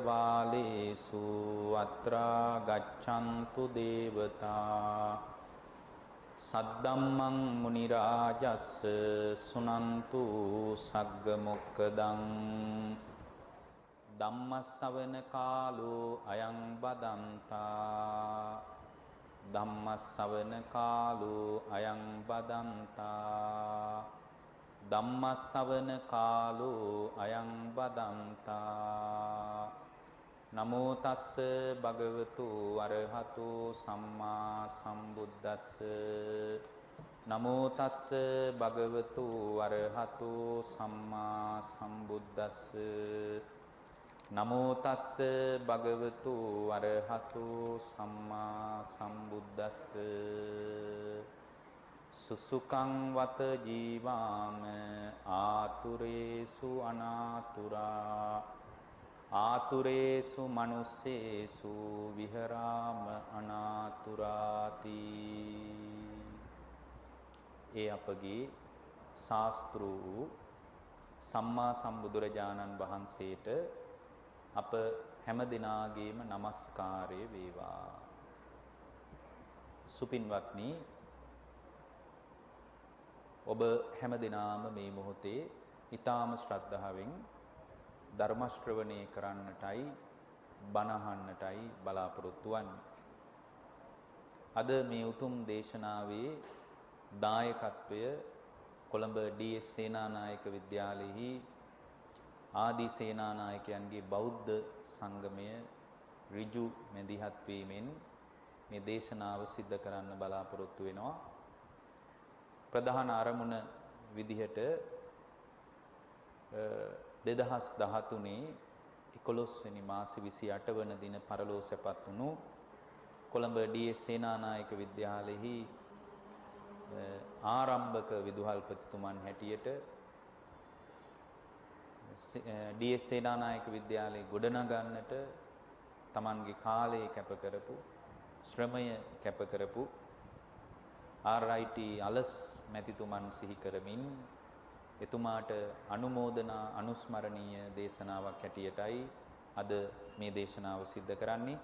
වාලේසු අත්‍රා ගච්ඡන්තු දේවතා සද්දම්මං මුනි රාජස්ස සුනන්තු සග්ග මොක්කදං ධම්මස්සවන කාලෝ අයං බදන්තා ධම්මස්සවන කාලෝ අයං බදන්තා ධම්මස්සවන කාලෝ අයං බදන්තා නමෝ තස්ස භගවතු අරහතු සම්මා සම්බුද්දස්ස නමෝ තස්ස භගවතු අරහතු සම්මා සම්බුද්දස්ස නමෝ තස්ස භගවතු අරහතු සම්මා සම්බුද්දස්ස සුසුකං වත ජීවාම ආතුරේසු අනාතුරා ආතුරේසු මනුස්සේසු විහරාම අනාතුරාති. ඒ අපගේ ශාස්ත්‍ර වූ සම්මා සම්බුදුරජාණන් වහන්සේට අප හැම දිනාගේම নমස්කාරය වේවා. සුපින්වත්නි, ඔබ හැම දිනාම මේ මොහොතේ ඊ타ම ශ්‍රද්ධාවෙන් ධර්ම ශ්‍රවණය කරන්නටයි බණ අහන්නටයි බලාපොරොත්තු වන්නේ. අද මේ උතුම් දේශනාවේ දායකත්වය කොළඹ ඩී.එස්. සේනානායක විද්‍යාලයෙහි ආදී සේනානායකයන්ගේ බෞද්ධ සංගමය ඍජු මැදිහත් වීමෙන් මේ දේශනාව සිද්ධ කරන්න බලාපොරොත්තු වෙනවා. ප්‍රධාන අරමුණ විදිහට 2013 11 වෙනි මාසේ 28 වන දින පරලෝ සැපත් වුණු කොළඹ ඩී.එස්. සේනානායක විද්‍යාලයෙහි ආරම්භක විදුහල්පතිතුමන් හැටියට ඩී.එස්. සේනානායක විද්‍යාලයේ ගොඩනගන්නට Tamanගේ කාලය කැප කරපු ශ්‍රමය කැප කරපු RIT අලස් මැතිතුමන් සිහි කරමින් එතුමාට අනුමෝදනා අනුස්මරණීය දේශනාවක් හැටියටයි අද මේ දේශනාව සිද්ධ කරන්නේ.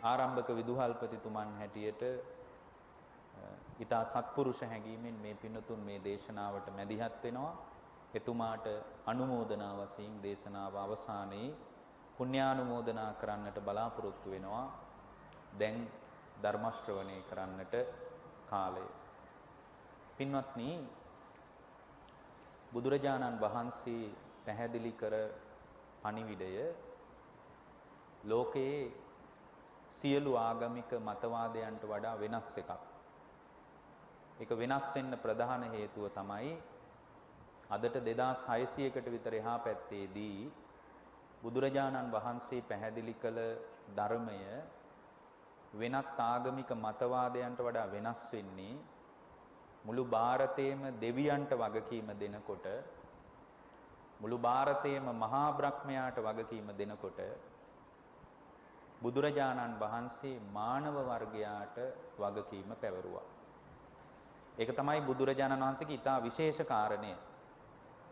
ආරම්භක විදුහල්පතිතුමන් හැටියට ඊතා සත්පුරුෂ හැඟීමෙන් මේ පින්නතුන් මේ දේශනාවට මැදිහත් වෙනවා. එතුමාට අනුමෝදනා වශයෙන් දේශනාව අවසානයේ පුණ්‍යානුමෝදනා කරන්නට බලාපොරොත්තු වෙනවා. දැන් ධර්ම ශ්‍රවණය කරන්නට කාලය. පින්වත්නි, බුදුරජාණන් වහන්සේ පැහැදිලි කර පණිවිඩය ලෝකයේ සියලු ආගමික මතවාදයන්ට වඩා වෙනස් එකක්. ඒක වෙනස් වෙන්න ප්‍රධාන හේතුව තමයි අදට 2600කට විතර එහා පැත්තේදී බුදුරජාණන් වහන්සේ පැහැදිලි කළ ධර්මය වෙනත් ආගමික මතවාදයන්ට වඩා වෙනස් වෙන්නේ මුළු ಭಾರತයේම දෙවියන්ට වගකීම දෙනකොට, මුළු ಭಾರತයේම මහා බ්‍රහ්මයාට වගකීම දෙනකොට බුදුරජාණන් වහන්සේ මානව වර්ගයාට වගකීම පැවරුවා. ඒක තමයි බුදුරජාණන් වහන්සේගේ ඊටා විශේෂ කාරණය.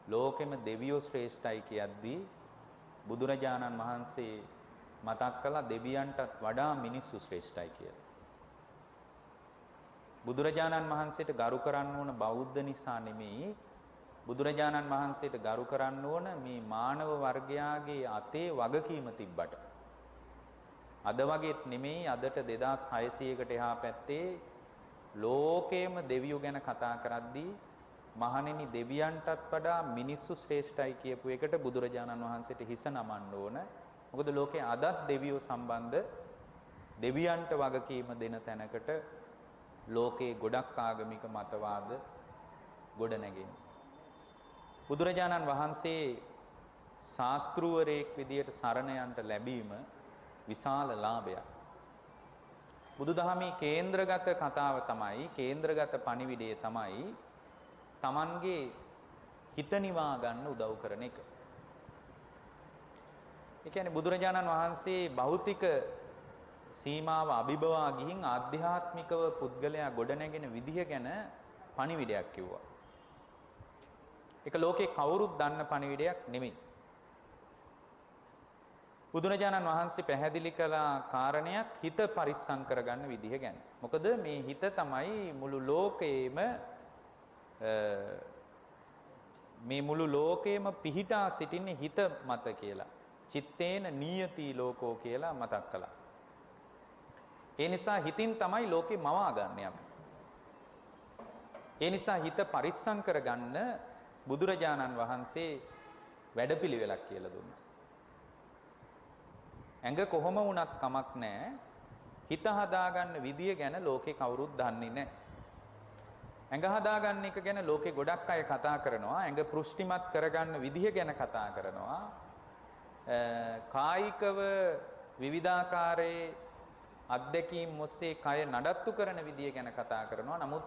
ලෝකෙම දෙවියෝ ශ්‍රේෂ්ඨයි කියද්දී බුදුරජාණන් වහන්සේ මතක් කළා දෙවියන්ටත් වඩා මිනිස්සු ශ්‍රේෂ්ඨයි කියලා. බුදුරජාණන් වහන්සේට ගරු කරන්න ඕන බෞද්ධ නිසා නෙමෙයි, බුදුරජාණන් වහන්සේට ගරු කරන්න ඕන මේ මානව වර්ගයාගේ අතේ වගකීම තිබ්බට. අද වගේත් නෙමෙයි, අදට 2600කට එහා පැත්තේ ලෝකේම දෙවියෝ ගැන කතා කරද්දී මහණෙනි දෙවියන්ටත් වඩා මිනිස්සු ශ්‍රේෂ්ඨයි කියපු එකට බුදුරජාණන් වහන්සේට හිස නමන්න ඕන. මොකද ලෝකේ අදත් දෙවියෝ සම්බන්ධ දෙවියන්ට වගකීම දෙන තැනකට ලෝකේ ගොඩක් ආගමික මතවාද ගොඩ නැගෙන. බුදුරජාණන් වහන්සේ ශාස්ත්‍රූවරයෙක් විදියට සරණ යන්ට ලැබීම විශාල ලාභයක්. බුදුදහමේ කේන්ද්‍රගත කතාව තමයි, කේන්ද්‍රගත පණිවිඩය තමයි Tamanගේ හිත නිවා ගන්න උදව් කරන එක. ඒ කියන්නේ බුදුරජාණන් වහන්සේ භෞතික සීමාව අභිබවා ගිහින් ආධ්‍යාත්මිකව පුද්ගලයා ගොඩනැගෙන විදිහ ගැන පණිවිඩයක් කිව්වා. ඒක ලෝකේ කවුරුත් දන්න පණිවිඩයක් නෙමෙයි. බුදුරජාණන් වහන්සේ පැහැදිලි කළ කාරණයක් හිත පරිස්සම් කරගන්න විදිහ ගැන. මොකද මේ හිත තමයි මුළු ලෝකේම පිහිටා සිටින්නේ හිත මත කියලා. චිත්තේන නියති ලෝකෝ කියලා මතක් කළා. ඒ නිසා හිතින් තමයි ලෝකේ මවා ගන්න අපි. ඒ නිසා හිත පරිස්සම් කරගන්න බුදුරජාණන් වහන්සේ වැඩපිළිවෙලක් කියලා දුන්නා. ඇඟ කොහොම වුණත් කමක් නැහැ. හිත හදාගන්න විදිය ගැන ලෝකේ කවුරුත් දන්නේ නැහැ. ඇඟ හදාගන්න එක ගැන ලෝකේ ගොඩක් අය කතා කරනවා. ඇඟ පෘෂ්ටිමත් කරගන්න විදිය ගැන කතා කරනවා. කායිකව විවිධාකාරයේ අත්දැකීම් ඔස්සේ කය නඩත්තු කරන විදිය ගැන කතා කරනවා. නමුත්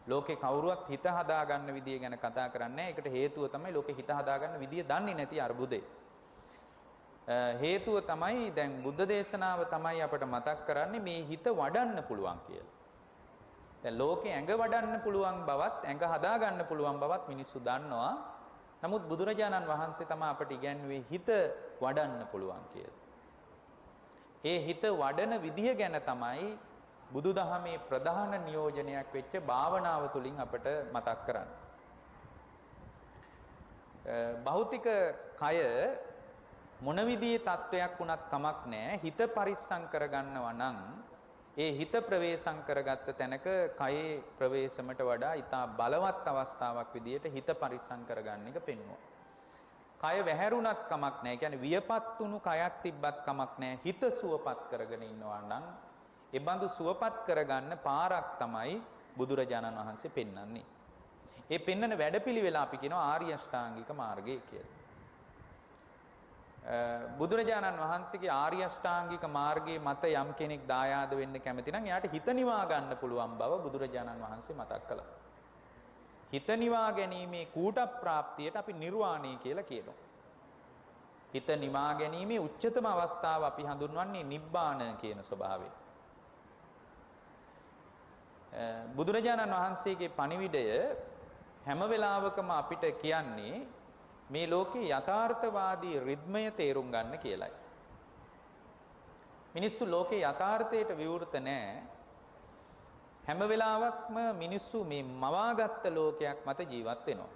ලෝකේ කවුරුවත් හිත හදාගන්න විදිය ගැන කතා කරන්නේ නැහැ. ඒකට හේතුව තමයි ලෝකේ හිත හදාගන්න විදිය දන්නේ නැති අර්බුදේ. හේතුව තමයි දැන් බුද්ධ දේශනාව තමයි අපට මතක් කරන්නේ මේ හිත වඩන්න පුළුවන් කියලා. දැන් ලෝකේ ඇඟ වඩන්න පුළුවන් බවත් ඇඟ හදාගන්න පුළුවන් බවත් මිනිස්සු දන්නවා. නමුත් බුදුරජාණන් වහන්සේ තමයි අපට ඉගැන්වුවේ හිත වඩන්න පුළුවන් කියලා. ඒ හිත වඩන විදිය ගැන තමයි බුදුදහමේ ප්‍රධාන නියෝජනයක් වෙච්ච භාවනාව තුලින් අපට මතක් කරන්නේ. භෞතික කය මොන විදිහේ තත්වයක් වුණත් කමක් නැහැ. හිත පරිස්සම් කරගන්නවා නම් ඒ හිත ප්‍රවේශම් කරගත්ත තැනක කයේ ප්‍රවේශමට වඩා ඊටා බලවත් අවස්ථාවක් විදිහට හිත පරිස්සම් කරගන්න එක පෙන්වනවා. කය වැහැරුණත් කමක් නැහැ. කියන්නේ වියපත් වුණු කයක් තිබ්බත් කමක් නැහැ. හිත සුවපත් කරගෙන ඉන්නවා නම් ඒ බඳු සුවපත් කරගන්න පාරක් තමයි බුදුරජාණන් වහන්සේ පෙන්වන්නේ. ඒ පෙන්වන වැඩපිළිවෙල අපි කියනවා ආර්ය අෂ්ටාංගික මාර්ගය කියලා. බුදුරජාණන් වහන්සේගේ ආර්ය අෂ්ටාංගික මාර්ගයේ මත යම් කෙනෙක් දායාද වෙන්න කැමති නම් එයාට හිත නිවා ගන්න පුළුවන් බව බුදුරජාණන් වහන්සේ මතක් කළා. හිත නිවා ගැනීමේ කූට ප්‍රාප්තියට අපි නිර්වාණය කියලා කියනවා. හිත නිවා ගැනීමේ උච්චතම අවස්ථාව අපි හඳුන්වන්නේ නිබ්බාන කියන ස්වභාවය. බුදුරජාණන් වහන්සේගේ පණිවිඩය හැම වෙලාවකම අපිට කියන්නේ මේ ලෝකේ යථාර්ථවාදී රිද්මය තේරුම් ගන්න කියලයි. මිනිස්සු ලෝකේ යථාර්ථයට විවෘත නැහැ. හැම වෙලාවකම මිනිස්සු මේ මවාගත්ත ලෝකයක් මත ජීවත් වෙනවා.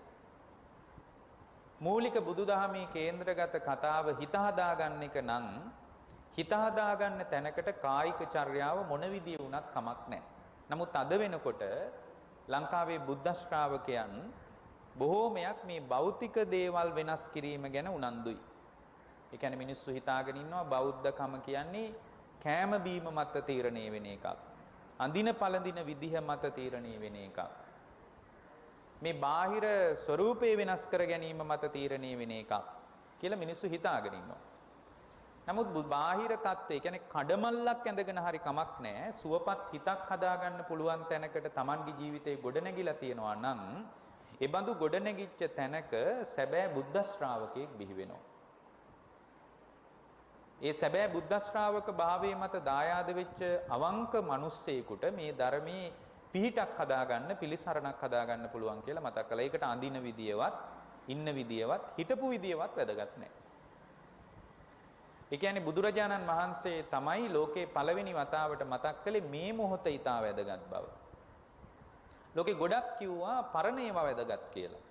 මූලික බුදුදහමේ කේන්ද්‍රගත කතාව හිත හදාගන්න එක නම් හිත හදාගන්න තැනකට කායික චර්යාව මොන විදිය වුණත් කමක් නැහැ. නමුත් අද වෙනකොට ලංකාවේ බුද්ධ ශ්‍රාවකයන් බොහෝමයක් මේ භෞතික දේවල් වෙනස් කිරීම ගැන උනන්දුයි. ඒ කියන්නේ මිනිස්සු හිතාගෙන ඉන්නවා බෞද්ධකම කියන්නේ කෑම බීම මත තීරණය වෙන එකක්. අඳින පළඳින විදිහ මත තීරණය වෙන එකක්. මේ බාහිර ස්වરૂපේ වෙනස් කර ගැනීම මත තීරණය වෙන එකක් කියලා මිනිස්සු හිතාගෙන ඉන්නවා. නමුත් බාහිර தත්ත්වය කියන්නේ කඩමල්ලක් ඇඳගෙන හරි කමක් නැහැ. සුවපත් හිතක් හදාගන්න පුළුවන් තැනකට Tamanගේ ජීවිතේ ගොඩනැගිලා තියෙනවා නම් ඒ බඳු ගොඩනැගිච්ච තැනක සැබෑ බුද්ධ ශ්‍රාවකයෙක් බිහි වෙනවා. ඒ සැබෑ බුද්ධ ශ්‍රාවක භාවයේ මත දායාද වෙච්ච අවංක මිනිස්සෙකුට මේ ධර්මයේ පිහිටක් හදාගන්න පිළිසරණක් හදාගන්න පුළුවන් කියලා මතක් කළා. ඒකට අඳින විදියවත්, ඉන්න විදියවත්, හිටපු විදියවත් වැදගත් නැහැ. ඒ කියන්නේ බුදුරජාණන් වහන්සේ තමයි ලෝකේ පළවෙනි වතාවට මතක් කළේ මේ මොහොත ඊටා වැදගත් බව. ලෝකේ ගොඩක් කිව්වා පරණ ඒවා වැදගත් කියලා.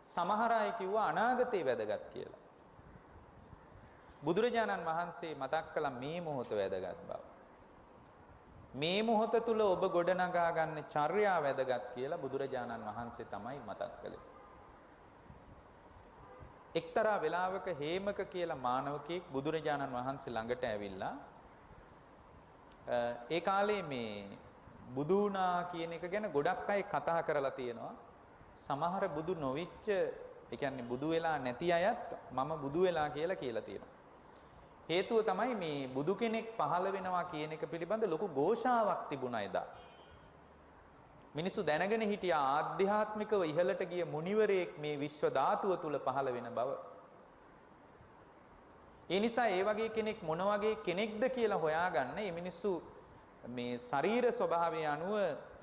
සමහර අය කිව්වා අනාගතේ වැදගත් කියලා. බුදුරජාණන් වහන්සේ මතක් කළා මේ මොහොත වැදගත් බව. මේ මොහොත තුල ඔබ ගොඩනගා ගන්න චර්යා වැදගත් කියලා බුදුරජාණන් වහන්සේ තමයි මතක් කළේ. එක්තරා වෙලාවක හේමක කියලා මානවකෙක් බුදුරජාණන් වහන්සේ ළඟට ඇවිල්ලා ඒ කාලේ මේ බුදු වුණා කියන එක ගැන ගොඩක් අය කතා කරලා තියෙනවා. සමහර බුදු නොවිච්ච, ඒ කියන්නේ බුදු වෙලා නැති අයත් මම බුදු වෙලා කියලා තියෙනවා. හේතුව තමයි මේ බුදු කෙනෙක් පහළ වෙනවා කියන එක පිළිබඳ ලොකු ഘോഷාවක් තිබුණා එදා. මිනිස්සු දැනගෙන හිටියා ආධ්‍යාත්මිකව ඉහළට ගිය මුනිවරයෙක් මේ විශ්ව ධාතුව තුල පහළ වෙන බව. ඒ නිසා ඒ වගේ කෙනෙක් මොන වගේ කෙනෙක්ද කියලා හොයාගන්න මේ මිනිස්සු මේ ශරීර ස්වභාවය අනුව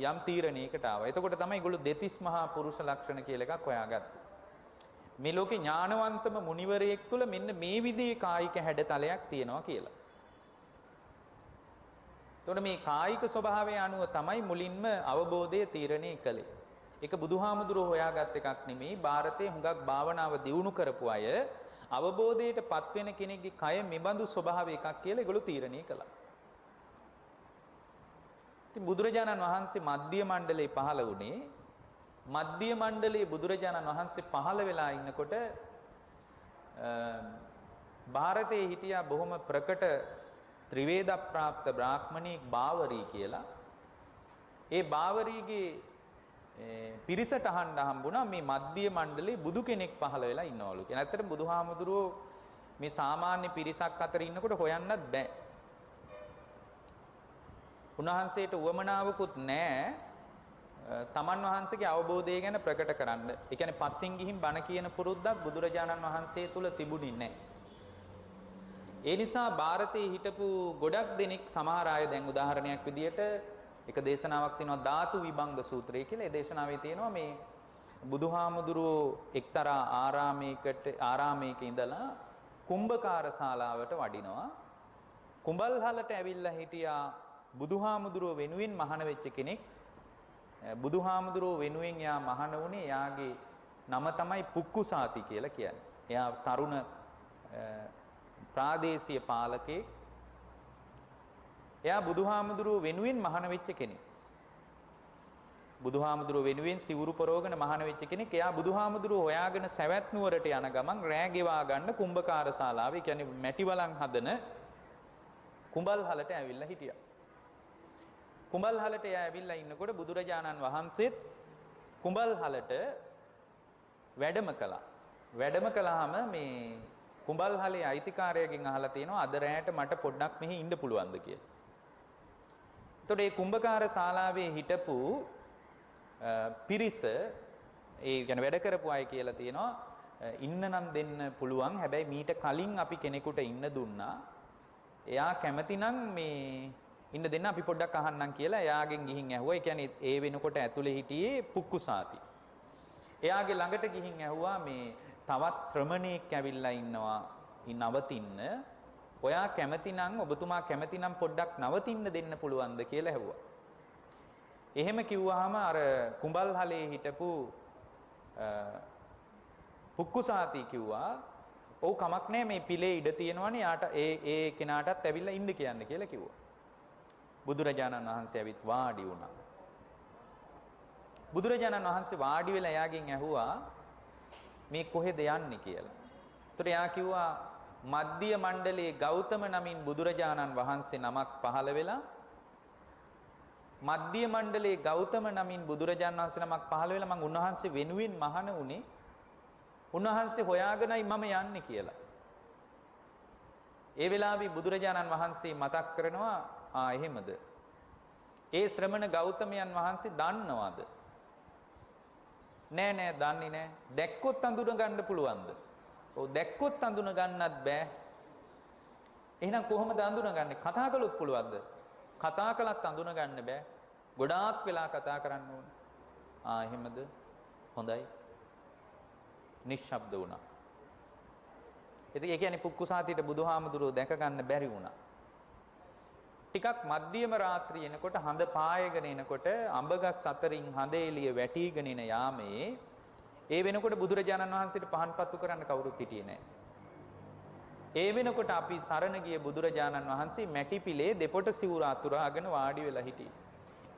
යම් තීරණයකට ආවා. එතකොට තමයි ඒගොල්ලෝ දෙතිස් මහා පුරුෂ ලක්ෂණ කියලා එකක් හොයාගත්තේ. මේ ලෝකේ ඥානවන්තම මුනිවරයෙක් තුල මෙන්න මේ විදිහේ කායික හැඩතලයක් තියෙනවා කියලා. එතකොට මේ කායික ස්වභාවය අනුව තමයි මුලින්ම අවබෝධය තීරණය කළේ. ඒක බුදුහාමුදුරුවෝ හොයාගත් එකක් නෙමෙයි. ಭಾರತයේ හුඟක් භාවනාව දියුණු කරපු අය අවබෝධයටපත් වෙන කෙනෙක්ගේ කය මෙබඳු ස්වභාව එකක් කියලා ඒගොල්ලෝ තීරණය කළා. ඉතින් බුදුරජාණන් වහන්සේ මධ්‍ය මණ්ඩලයේ පහළ වුණේ මධ්‍ය මණ්ඩලයේ බුදුරජාණන් වහන්සේ පහළ වෙලා ඉන්නකොට ಭಾರತයේ හිටියා බොහොම ප්‍රකට ත්‍රිවේද ප්‍රාප්ත බ්‍රාහ්මණෙක් බාවරී කියලා. ඒ බාවරීගේ පිරිසට අහන්න හම්බුණා මේ මධ්‍ය මණ්ඩලයේ බුදු කෙනෙක් පහළ වෙලා ඉන්නවලු කියලා. ඇත්තටම බුදුහාමුදුරුවෝ මේ සාමාන්‍ය පිරිසක් අතර ඉන්නකොට හොයන්නත් බෑ. උන්වහන්සේට උවමනාවකුත් නැහැ තමන් වහන්සේගේ අවබෝධය ගැන ප්‍රකට කරන්න. ඒ කියන්නේ පස්සෙන් ගිහින් බණ කියන පුරුද්දක් බුදුරජාණන් වහන්සේ තුල තිබුණේ නැහැ. ඒ නිසා ಭಾರತයේ හිටපු ගොඩක් දෙනෙක් සමහර අය දැන් උදාහරණයක් විදියට එක දේශනාවක් තියෙනවා ධාතු විභංග සූත්‍රය කියලා. ඒ දේශනාවේ තියෙනවා මේ බුදුහාමුදුරුවෝ එක්තරා ආරාමයක ඉඳලා කුම්භකාර ශාලාවට වඩිනවා. කුඹල්හලට ඇවිල්ලා හිටියා බුදුහාමුදුරුවෝ වෙනුවෙන් මහාන වෙච්ච කෙනෙක්. බුදුහාමුදුරුවෝ වෙනුවෙන් යා මහාන වුණේ යාගේ නම තමයි පුක්කුසාති කියලා කියන්නේ. එයා තරුණ ප්‍රාදේශීය පාලකෙක්. එයා බුදුහාමුදුරුවෝ වෙනුවෙන් මහාන වෙච්ච කෙනෙක්. බුදුහාමුදුරුවෝ වෙනුවෙන් සිවුරු පරවගෙන මහාන වෙච්ච කෙනෙක්. එයා බුදුහාමුදුරුවෝ හොයාගෙන සවැත් නුවරට යන ගමන් රෑ ගෙවා ගන්න කුම්භකාර ශාලාවේ කියන්නේ මැටි වලන් හදන කුඹල්හලට ඇවිල්ලා හිටියා. කුඹල්හලට එයා ඇවිල්ලා ඉන්නකොට බුදුරජාණන් වහන්සේත් කුඹල්හලට වැඩම කළා. වැඩම කළාම මේ කුඹල්හලේ අයිතිකාරයගෙන් අහලා තියෙනවා අද රැයට මට පොඩ්ඩක් මෙහි ඉන්න පුළුවන්ද කියලා. එතකොට මේ කුම්භකාර ශාලාවේ හිටපු පිරිස ඒ කියන්නේ වැඩ කරපු අය කියලා තියෙනවා ඉන්න නම් දෙන්න පුළුවන්. හැබැයි මීට කලින් අපි කෙනෙකුට ඉන්න දුන්නා. එයා කැමති නම් මේ ඉන්න දෙන්න අපි පොඩ්ඩක් අහන්නම් කියලා එයාගෙන් ගිහින් ඇහුවා. ඒ කියන්නේ ඒ වෙනකොට ඇතුලේ හිටියේ පුක්කුසාති. එයාගේ ළඟට ගිහින් ඇහුවා මේ තවත් ශ්‍රමණෙක් ඇවිල්ලා ඉන්නවා නවතින්න. ඔයා කැමති නම් ඔබතුමා කැමති නම් පොඩ්ඩක් නවතින්න දෙන්න පුළුවන්ද කියලා ඇහුවා. එහෙම කිව්වහම අර කුඹල්හලේ හිටපු පුක්කුසාති කිව්වා ඔව් කමක් නැහැ මේ පිලේ ඉඩ තියෙනවනේ යාට ඒ කෙනාටත් ඇවිල්ලා ඉන්න කියන්න කියලා කිව්වා. බුදුරජාණන් වහන්සේ ඇවිත් වාඩි වුණා. බුදුරජාණන් වහන්සේ වාඩි වෙලා එයාගෙන් ඇහුවා මේ කොහෙද යන්නේ කියලා. එතකොට එයා කිව්වා මධ්‍ය මණ්ඩලයේ ගෞතම නමින් බුදුරජාණන් වහන්සේ නමක් පහළ වෙලා මධ්‍ය මණ්ඩලයේ ගෞතම නමින් බුදුරජාණන් වහන්සේ නමක් පහළ වෙලා මම උන්වහන්සේ වෙනුවෙන් මහාන උනේ. උන්වහන්සේ හොයාගෙනයි මම යන්නේ කියලා. ඒ වෙලාවේ බුදුරජාණන් වහන්සේ මතක් කරනවා එහෙමද? ඒ ශ්‍රමණ ගෞතමයන් වහන්සේ දන්නවද? නෑ දන්නේ නෑ. දැක්කොත් අඳුන ගන්න පුළුවන්ද? ඔව් දැක්කොත් අඳුන ගන්නත් බෑ. එහෙනම් කොහොමද අඳුනගන්නේ? කතා කළොත් පුළුවන්ද? කතා කළත් අඳුන ගන්න බෑ. ගොඩාක් වෙලා කතා කරන්න ඕන. එහෙමද? හොඳයි. නිශ්ශබ්ද වුණා. ඒ කියන්නේ පුක්කුසාතිට බුදුහාමුදුරුවෝ දැක ගන්න බැරි වුණා. ටිකක් මධ්‍යම රාත්‍රිය එනකොට හඳ පායගෙන එනකොට අඹගස් අතරින් හඳ එළිය වැටිගෙන එන යාමේ ඒ වෙනකොට බුදුරජාණන් වහන්සේට පහන්පත්තු කරන්න කවුරුත් හිටියේ නැහැ. ඒ වෙනකොට අපි සරණ ගිය බුදුරජාණන් වහන්සේ මැටි පිලේ දෙපොට සිවුර අතුරාගෙන වාඩි වෙලා හිටියේ.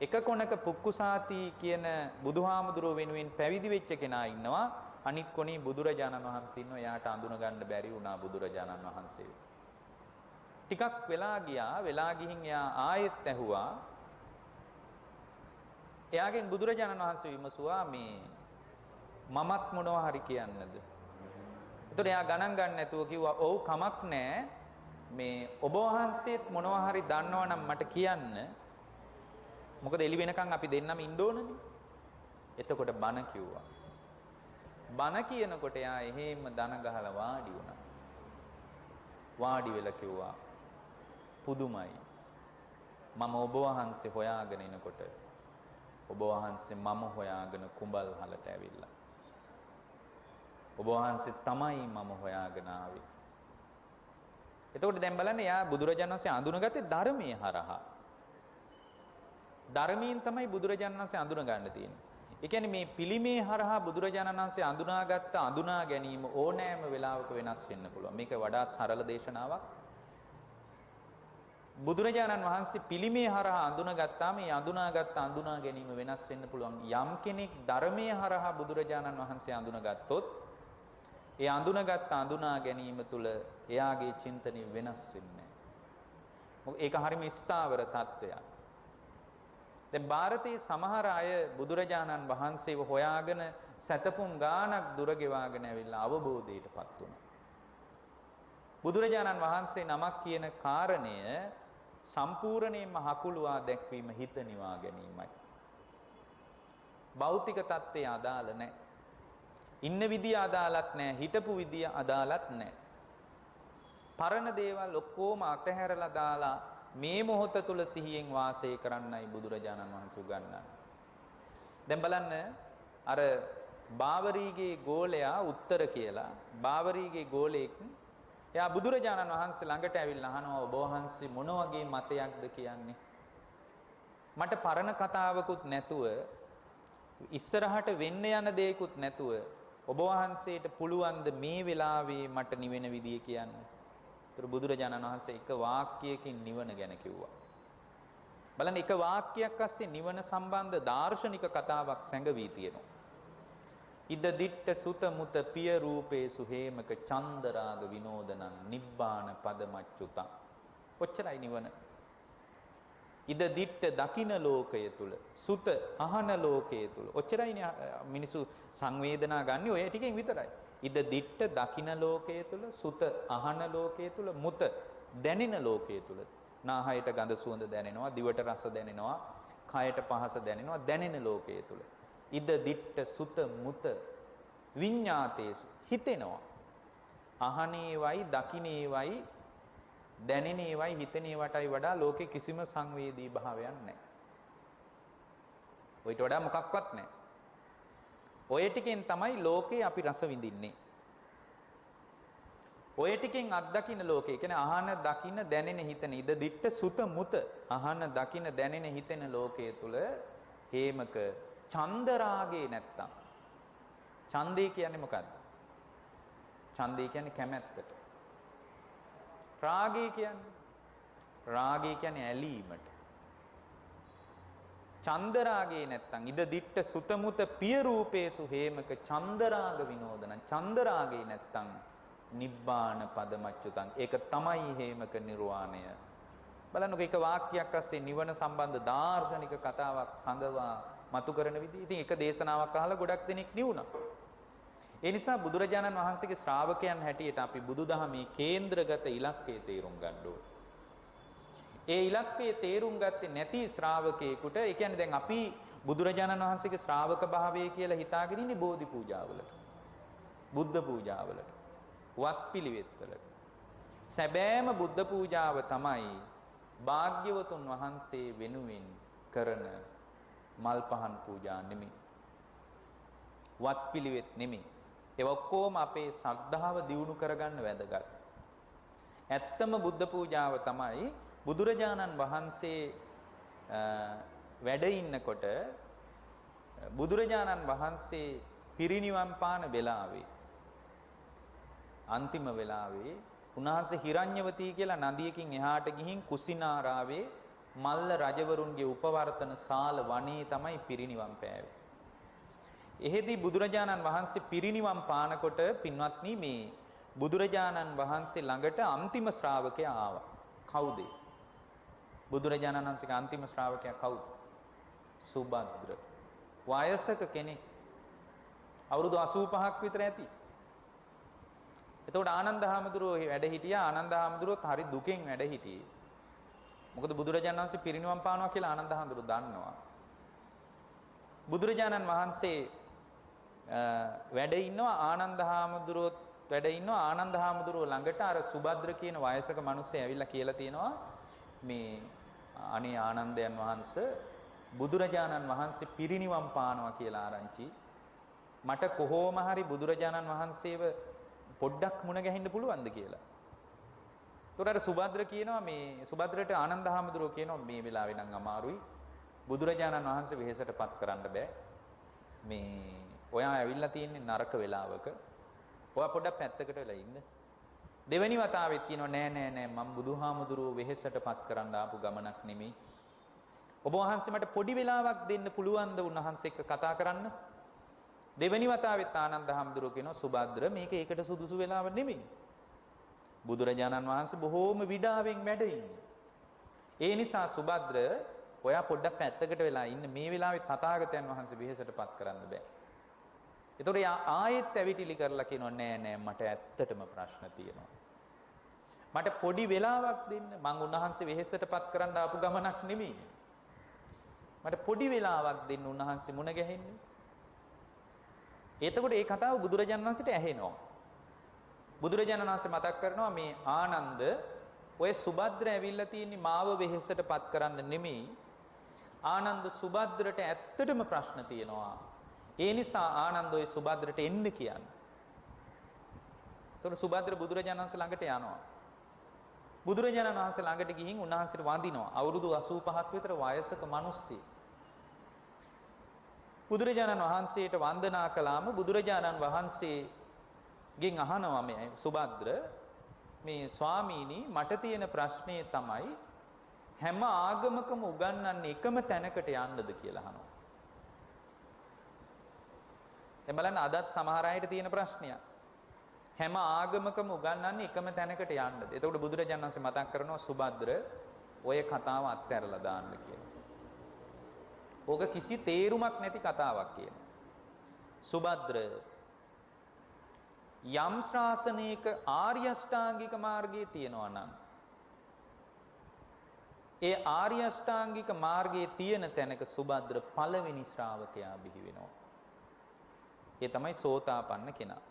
එක කොනක පුක්කුසාති කියන බුදුහාමුදුරුවෝ වෙනුවෙන් පැවිදි වෙච්ච කෙනා ඉන්නවා. අනිත් කොනේ බුදුරජාණන් වහන්සේ ඉන්නවා. යාට අඳුන ගන්න බැරි වුණා බුදුරජාණන් වහන්සේ. ටිකක් වෙලා ගිහින් එයා ආයෙත් ඇහුවා. එයාගෙන් බුදුරජාණන් වහන්සේ විමසුවා මේ මමත් මොනවා හරි කියන්නද? එතකොට එයා ගණන් ගන්න නැතුව කිව්වා ඔව් කමක් නැහැ. මේ ඔබ වහන්සේත් මොනවා හරි දන්නවා නම් මට කියන්න. මොකද එළි වෙනකන් අපි දෙන්නම ඉන්න ඕනනේ. එතකොට බණ කිව්වා. බණ කියනකොට එයා එහෙම දන ගහලා වාඩි වුණා. වාඩි වෙලා කිව්වා පුදුමයි. මම ඔබ වහන්සේ හොයාගෙන එනකොට ඔබ වහන්සේ මම හොයාගෙන කුඹල්හලට ඇවිල්ලා. ඔබ වහන්සේ තමයි මම හොයාගෙන ආවේ. එතකොට දැන් බලන්න යා බුදුරජාණන් වහන්සේ අඳුනගත්තේ ධර්මයේ හරහා. ධර්මයෙන් තමයි බුදුරජාණන් වහන්සේ අඳුන ගන්න තියෙන්නේ. ඒ කියන්නේ මේ පිළිමේ හරහා බුදුරජාණන් වහන්සේ අඳුනාගත්ත අඳුනා ගැනීම ඕනෑම වෙලාවක වෙනස් වෙන්න පුළුවන්. මේක වඩාත් සරල දේශනාවක්. බුදුරජාණන් වහන්සේ පිළිමේ හරහා අඳුනගත්තාම මේ අඳුනාගත්ත අඳුනා ගැනීම වෙනස් වෙන්න පුළුවන්. යම් කෙනෙක් ධර්මයේ හරහා බුදුරජාණන් වහන්සේ අඳුනගත්තොත් ඒ අඳුනගත්ත අඳුනා ගැනීම තුළ එයාගේ චින්තනය වෙනස් වෙන්නේ නැහැ. මොකද ඒක හරිම ස්ථාවර තත්වයක්. දැන් ಭಾರತයේ සමහර අය බුදුරජාණන් වහන්සේව හොයාගෙන සතපුම් ගානක් දුර ගෙවාගෙන ඇවිල්ලා අවබෝධයටපත් වුණා. බුදුරජාණන් වහන්සේ නමක් කියන කාරණය සම්පූර්ණයෙන්ම හකුලුවා දැක්වීම හිත නිවා ගැනීමයි. භෞතික தත්ත්වය අදාළ නැහැ. ඉන්න විදිය අදාළත් නැහැ, හිටපු විදිය අදාළත් නැහැ. පරණ දේවල් ඔක්කොම අතහැරලා දාලා මේ මොහොත තුල සිහියෙන් වාසය කරන්නයි බුදුරජාණන් වහන්සේ උගන්වන්නේ. දැන් බලන්න අර බාවරීගේ ගෝලයා උත්තර කියලා බාවරීගේ ගෝලෙක් එයා බුදුරජාණන් වහන්සේ ළඟට ඇවිල්ලා අහනවා ඔබ වහන්සේ මොන වගේ මතයක්ද කියන්නේ? මට පරණ කතාවකුත් නැතුව ඉස්සරහට වෙන්න යන දෙයක්කුත් නැතුව ඔබ වහන්සේට පුළුවන් ද මේ වෙලාවේ මට නිවෙන විදිය කියන්න? ඒතර බුදුරජාණන් වහන්සේ එක වාක්‍යයකින් නිවන ගැන කිව්වා. බලන්න එක වාක්‍යයක් අස්සේ නිවන සම්බන්ධ දාර්ශනික කතාවක් සැඟවී තියෙනවා. ඉද දිට්ඨ සුත මුත පිය රූපේසු හේමක චන්දරාග විනෝදනං නිබ්බාන පදමච්චුතං. ඔච්චරයි නිවන. ඉද දිට්ඨ දකින ලෝකය තුල සුත අහන ලෝකය තුල ඔච්චරයිනේ මිනිසු සංවේදනා ගන්න ඔය ටිකෙන් විතරයි. ඉද දිට්ඨ දකින ලෝකය තුල සුත අහන ලෝකය තුල මුත දැනෙන ලෝකය තුල නාහයට ගඳ සුවඳ දැනෙනවා, දිවට රස දැනෙනවා, කයට පහස දැනෙනවා, දැනෙන ලෝකය තුල ඉද දිට්ඨ සුත මුත විඤ්ඤාතේසු හිතෙනවා. අහනේවයි දකින්නේවයි දැනෙනේවයි හිතනේවටයි වඩා ලෝකේ කිසිම සංවේදී භාවයක් නැහැ. ඔයිට වඩා මොකක්වත් නැහැ. ඔය ටිකෙන් තමයි ලෝකේ අපි රස විඳින්නේ. ඔය ටිකෙන් අත්දකින්න ලෝකේ කියන්නේ අහන දකින්න දැනෙන හිතන ඉද දිට්ඨ සුත මුත අහන දකින්න දැනෙන හිතෙන ලෝකයේ තුල හේමක චන්දරාගේ නැත්තම් ඡන්දේ කියන්නේ මොකද්ද? ඡන්දේ කියන්නේ කැමැත්තට. රාගය කියන්නේ ඇලීමට. චන්දරාගේ නැත්තම් ඉද දිට්ඨ සුතමුත පිය රූපේසු හේමක චන්දරාග විනෝදනං චන්දරාගේ නැත්තම් නිබ්බාන පදමච්චුතං ඒක තමයි හේමක නිර්වාණය. බලන්නකො එක වාක්‍යයක් අස්සේ නිවන සම්බන්ධ දාර්ශනික කතාවක් සංගවා මතු කරන විදිහ. ඉතින් එක දේශනාවක් අහලා ගොඩක් දෙනෙක් නිවුණා. ඒ නිසා බුදුරජාණන් වහන්සේගේ ශ්‍රාවකයන් හැටියට අපි බුදුදහමේ කේන්ද්‍රගත ඉලක්කය තේරුම් ගන්න ඕනේ. ඒ ඉලක්කය තේරුම් ගත්තේ නැති ශ්‍රාවකයෙකුට, ඒ කියන්නේ දැන් අපි බුදුරජාණන් වහන්සේගේ ශ්‍රාවක භාවය කියලා හිතාගෙන ඉන්නේ බෝධි පූජාවලට, බුද්ධ පූජාවලට, වත්පිළිවෙත්වලට. සැබෑම බුද්ධ පූජාව තමයි භාග්‍යවතුන් වහන්සේ වෙනුවෙන් කරන මල් පහන් පූජා නෙමෙයි. වත්පිළිවෙත් නෙමෙයි. ඒ ඔක්කොම අපේ ශ්‍රද්ධාව දියුණු කරගන්න වැදගත්. ඇත්තම බුද්ධ පූජාව තමයි බුදුරජාණන් වහන්සේ වැඩ ඉන්නකොට බුදුරජාණන් වහන්සේ පිරිනිවන් පාන වෙලාවේ අන්තිම වෙලාවේ උන්වහන්සේ හිරඤ්‍යවතී කියලා නදියකින් එහාට ගිහින් කුසිනාරාවේ මල්ල රජවරුන්ගේ උපවර්තන ශාල වනයේ තමයි පිරිනිවන් පෑවේ. එහෙදී බුදුරජාණන් වහන්සේ පිරිනිවන් පානකොට පින්වත්නි මේ බුදුරජාණන් වහන්සේ ළඟට අන්තිම ශ්‍රාවකයා ආවා. කවුද? බුදුරජාණන් වහන්සේගේ අන්තිම ශ්‍රාවකයා කවුද? සුභද්‍ර. වයසක කෙනෙක්. අවුරුදු 85ක් විතර ඇති. එතකොට ආනන්ද හාමුදුරුවෝ වැඩ හිටියා. ආනන්ද හාමුදුරුවෝත් හරි දුකෙන් වැඩ හිටියේ. මොකද බුදුරජාණන් වහන්සේ පිරිනිවන් පානවා කියලා ආනන්ද හාමුදුරුවෝ දන්නවා. බුදුරජාණන් වහන්සේ වැඩ ඉන්නවා, ආනන්ද හාමුදුරුවෝත් වැඩ ඉන්නවා. ආනන්ද හාමුදුරුවෝ ළඟට අර සුභද්‍ර කියන වයසක මිනිස්සෙක් ඇවිල්ලා කියලා තියෙනවා මේ අනේ ආනන්දයන් වහන්සේ බුදුරජාණන් වහන්සේ පිරිනිවන් පානවා කියලා ආරංචි. මට කොහොම හරි බුදුරජාණන් වහන්සේව පොඩ්ඩක් මුණ ගැහින්න පුළුවන්ද කියලා. ඒතකොට සුභද්‍ර කියනවා මේ සුභද්‍රට ආනන්ද හාමුදුරුවෝ කියනවා මේ වෙලාවේ නම් අමාරුයි. බුදුරජාණන් වහන්සේ වෙහෙසටපත් කරන්න බෑ. මේ ඔයා ඇවිල්ලා තියෙන්නේ නරක වෙලාවක. ඔයා පොඩ්ඩක් පැත්තකට වෙලා ඉන්න. දෙවෙනි වතාවෙත් කියනවා නෑ මම බුදුහාමුදුරුවෝ වෙහෙසටපත් කරන්න ආපු ගමනක් නෙමෙයි. ඔබ වහන්සේ මට පොඩි වෙලාවක් දෙන්න පුළුවන්ද උන්වහන්සේ එක්ක කතා කරන්න? දෙවෙනි වතාවෙත් ආනන්ද හාමුදුරුවෝ කියනවා සුභද්‍ර මේක ඒකට සුදුසු වෙලාව නෙමෙයි. බුදුරජාණන් වහන්සේ බොහෝම විඩාවෙන් වැඩ ඉන්නේ. ඒ නිසා සුභද්‍ර ඔයා පොඩ්ඩක් පැත්තකට වෙලා ඉන්න මේ වෙලාවේ තථාගතයන් වහන්සේ වෙහෙසටපත් කරන්න බෑ. ඒතකොට ආයෙත් ඇවිටිලි කරලා කියනවා නෑ මට ඇත්තටම ප්‍රශ්න තියෙනවා. මට පොඩි වෙලාවක් දෙන්න. මං උන්වහන්සේ වෙහෙසටපත් කරන්න ආපු ගමනක් නෙමෙයි. මට පොඩි වෙලාවක් දෙන්න උන්වහන්සේ මුණ ගැහෙන්නේ. එතකොට මේ කතාව බුදුරජාණන් වහන්සේට ඇහෙනවා. බුදුරජාණන් වහන්සේ මතක් කරනවා මේ ආනන්ද ඔය සුභද්‍ර ඇවිල්ලා තියෙන්නේ මාව වෙහෙසටපත් කරන්න නෙමෙයි. ආනන්ද සුභද්‍රට ඇත්තටම ප්‍රශ්න තියෙනවා. ඒ නිසා ආනන්ද ඔය සුභද්‍රට එන්න කියන්නේ. එතකොට සුභද්‍ර බුදුරජාණන් වහන්සේ ළඟට යනවා. බුදුරජාණන් වහන්සේ ළඟට ගිහින් උන්වහන්සේට වඳිනවා. අවුරුදු 85ක් විතර වයසක මිනිස්සෙක්. බුදුරජාණන් වහන්සේට වන්දනා කළාම බුදුරජාණන් වහන්සේගෙන් අහනවා මේ සුභද්‍ර මේ ස්වාමීනි මට තියෙන ප්‍රශ්නේ තමයි හැම ආගමකම උගන්වන්නේ එකම තැනකට යන්නද කියලා අහනවා. දැන් බලන්න අදත් සමහර අයට තියෙන ප්‍රශ්නයක්. හැම ආගමකම උගන්වන්නේ එකම තැනකට යන්නද. එතකොට බුදුරජාණන් වහන්සේ මතක් කරනවා සුභද්‍ර ඔය කතාව අත්හැරලා දාන්න කියලා. ඕක කිසි තේරුමක් නැති කතාවක් කියනවා. සුභද්‍ර යම් ශාසනයක ආර්ය අෂ්ටාංගික මාර්ගයේ තියෙනවා නම් ඒ ආර්ය අෂ්ටාංගික මාර්ගයේ තියෙන තැනක සුභද්‍ර පළවෙනි ශ්‍රාවකයා බිහි වෙනවා. ඒ තමයි සෝතාපන්න කෙනා.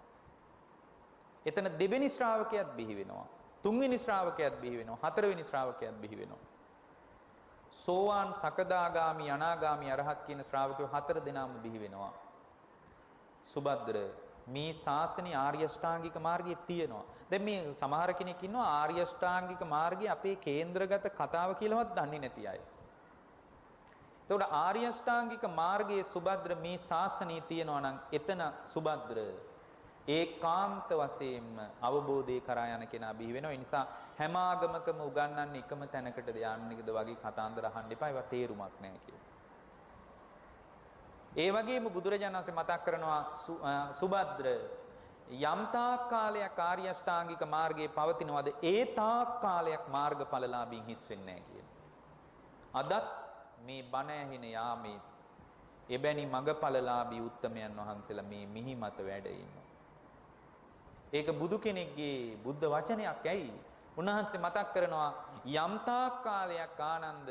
එතන දෙවෙනි ශ්‍රාවකයාත් බිහි වෙනවා. තුන්වෙනි ශ්‍රාවකයාත් බිහි වෙනවා. හතරවෙනි ශ්‍රාවකයාත් බිහි වෙනවා. සෝවාන් සකදාගාමි අනාගාමි අරහත් කියන ශ්‍රාවකයෝ 4 දෙනාම බිහි වෙනවා. සුභද්‍ර මේ ශාසනීය ආර්ය අෂ්ටාංගික මාර්ගයේ තියෙනවා. දැන් මේ සමහර කෙනෙක් ඉන්නවා ආර්ය අෂ්ටාංගික මාර්ගයේ අපේ කේන්ද්‍රගත කතාව කියලාවත් දන්නේ නැති අය. එතකොට ආර්ය අෂ්ටාංගික මාර්ගයේ සුභද්‍ර මේ ශාසනීය තියෙනවා නම් එතන සුභද්‍ර ඒකාන්ත වශයෙන්ම අවබෝධය කරා යන කෙනා බිහි වෙනවා. ඒ නිසා හැම ආගමකම උගන්වන්නේ එකම තැනකටද යන්නේද වගේ කතාන්දර අහන්න එපා. ඒවා තේරුමක් නැහැ කියලා. ඒ වගේම බුදුරජාණන් වහන්සේ මතක් කරනවා සුභද්‍ර යම් තාක් කාලයක් ආර්ය අෂ්ටාංගික මාර්ගයේ පවතිනවාද ඒ තාක් කාලයක් මාර්ගඵලලාභීන් හිස් වෙන්නේ නැහැ කියන. අදත් මේ බණ ඇහෙන යාමේ එබැනි මගඵලලාභී උත්තමයන් වහන්සේලා මේ මිහි මත වැඩ ඉන්නවා. ඒක බුදු කෙනෙක්ගේ බුද්ධ වචනයක් ඇයි? උන්වහන්සේ මතක් කරනවා යම් තාක් කාලයක් ආනන්ද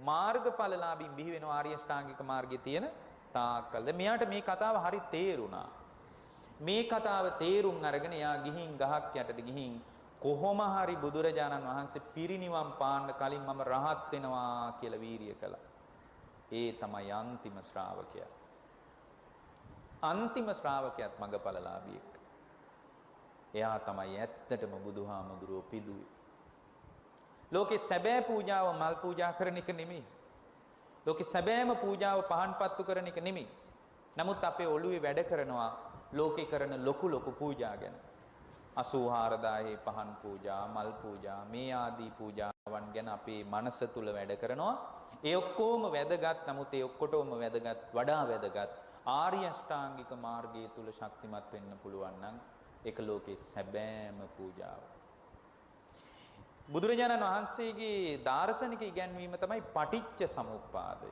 මාර්ගඵලලාභීන් බිහි වෙනවා ආර්ය අෂ්ටාංගික මාර්ගයේ තියෙන තාක්කල්. මෙයාට මේ කතාව හරි තේරුණා. මේ කතාව තේරුම් අරගෙන එයා ගිහින් ගහක් යටට ගිහින් කොහොම හරි බුදුරජාණන් වහන්සේ පිරිනිවන් පාන්න කලින් මම රහත් වෙනවා කියලා වීරිය කළා. ඒ තමයි අන්තිම ශ්‍රාවකයා. අන්තිම ශ්‍රාවකයාත් මගඵලලාභියෙක්. එයා තමයි ඇත්තටම බුදුහාමුදුරුවෝ පිදුවේ. ලෝකේ සැබෑ පූජාව මල් පූජා කරන එක නෙමෙයි. ලෝකේ සැබෑම පූජාව පහන්පත්තු කරන එක නෙමෙයි. නමුත් අපේ ඔළුවේ වැඩ කරනවා ලෝකේ කරන ලොකු පූජා ගැන. 84000 පහන් පූජා, මල් පූජා, මේ ආදී පූජාවන් ගැන අපේ මනස තුල වැඩ කරනවා. ඒ ඔක්කොම වැදගත්. නමුත් ඒ ඔක්කොටම වැදගත්, වඩා වැදගත් ආර්ය අෂ්ටාංගික මාර්ගයේ තුල ශක්තිමත් වෙන්න පුළුවන් නම් ඒක ලෝකේ සැබෑම පූජාව. බුදුරජාණන් වහන්සේගේ දාර්ශනික ඉගැන්වීම තමයි පටිච්ච සමුප්පාදය.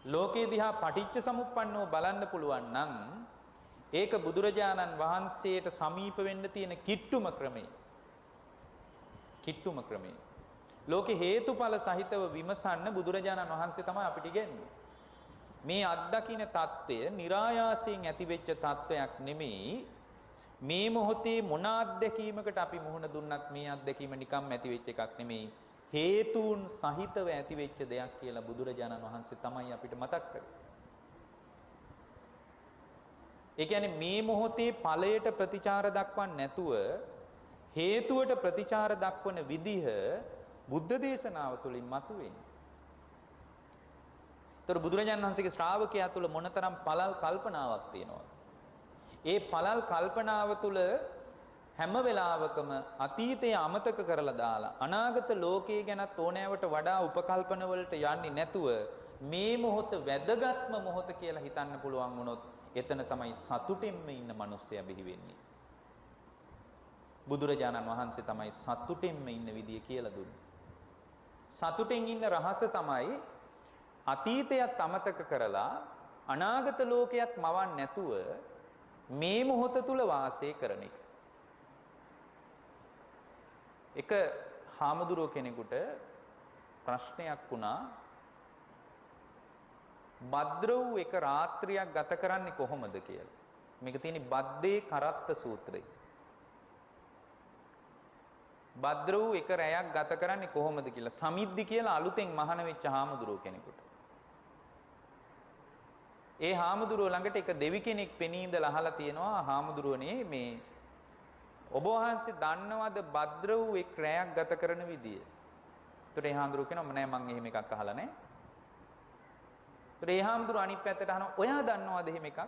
ලෝකේ දිහා පටිච්ච සමුප්පන්නව බලන්න පුළුවන් නම් ඒක බුදුරජාණන් වහන්සේට සමීප වෙන්න තියෙන කිට්ටුම ක්‍රමය. ලෝකේ හේතුඵල සහිතව විමසන්න බුදුරජාණන් වහන්සේ තමයි අපිට ඉගැන්වන්නේ. මේ අත්දකින්න తত্ত্বය નિરાයාසයෙන් ඇතිවෙච්ච తত্ত্বයක් නෙමෙයි. මේ මොහොතේ මොන අත්දැකීමකට අපි මුහුණ දුන්නත් මේ අත්දැකීම නිකම් ඇතිවෙච්ච එකක් නෙමෙයි. හේතුන් සහිතව ඇතිවෙච්ච දෙයක් කියලා බුදුරජාණන් වහන්සේ තමයි අපිට මතක් කරේ. ඒ කියන්නේ මේ මොහොතේ ඵලයට ප්‍රතිචාර දක්වන්නේ නැතුව හේතුවට ප්‍රතිචාර දක්වන විදිහ බුද්ධ දේශනාව තුළින් මතුවෙන්නේ. ඒතර බුදුරජාණන් වහන්සේගේ ශ්‍රාවකයා තුළ මොනතරම් පළල් කල්පනාවක් තියෙනවද? ඒ පළල් කල්පනාව තුළ හැම වෙලාවකම අතීතය අමතක කරලා දාලා අනාගත ලෝකයේ ගැනත් ඕනෑවට වඩා උපකල්පන වලට යන්නේ නැතුව මේ මොහොත වැදගත්ම මොහොත කියලා හිතන්න පුළුවන් වුණොත් එතන තමයි සතුටින්ම ඉන්න මිනිස්සයා බිහි වෙන්නේ. බුදුරජාණන් වහන්සේ තමයි සතුටින්ම ඉන්න විදිය කියලා දුන්නේ. සතුටින් ඉන්න රහස තමයි අතීතයත් අමතක කරලා අනාගත ලෝකයක් මවන්නේ නැතුව මේ මොහොත තුල වාසය කරන එක. එක හාමුදුරුව කෙනෙකුට ප්‍රශ්නයක් වුණා භද්‍ර වූ එක රාත්‍රියක් ගත කරන්නේ කොහොමද කියලා. මේක තියෙන්නේ බද්දේ කරත්ත සූත්‍රයේ. භද්‍ර වූ එක රැයක් ගත කරන්නේ කොහොමද කියලා සමිද්දි කියලා අලුතෙන් මහාන වෙච්ච හාමුදුරුව කෙනෙකුට. ඒ හාමුදුරුව ළඟට එක දෙවි කෙනෙක් පෙනී ඉඳලා අහලා තියෙනවා හාමුදුරුවනේ මේ ඔබ වහන්සේ දන්නවද භද්‍ර වූ එක් රැයක් ගත කරන විදිය? ඒතර ඒ හාමුදුරුව කියනවා නෑ මං එහෙම එකක් අහලා නෑ. ඒතර ඒ හාමුදුරුව අනිත් පැත්තට අහනවා ඔයා දන්නවද එහෙම එකක්?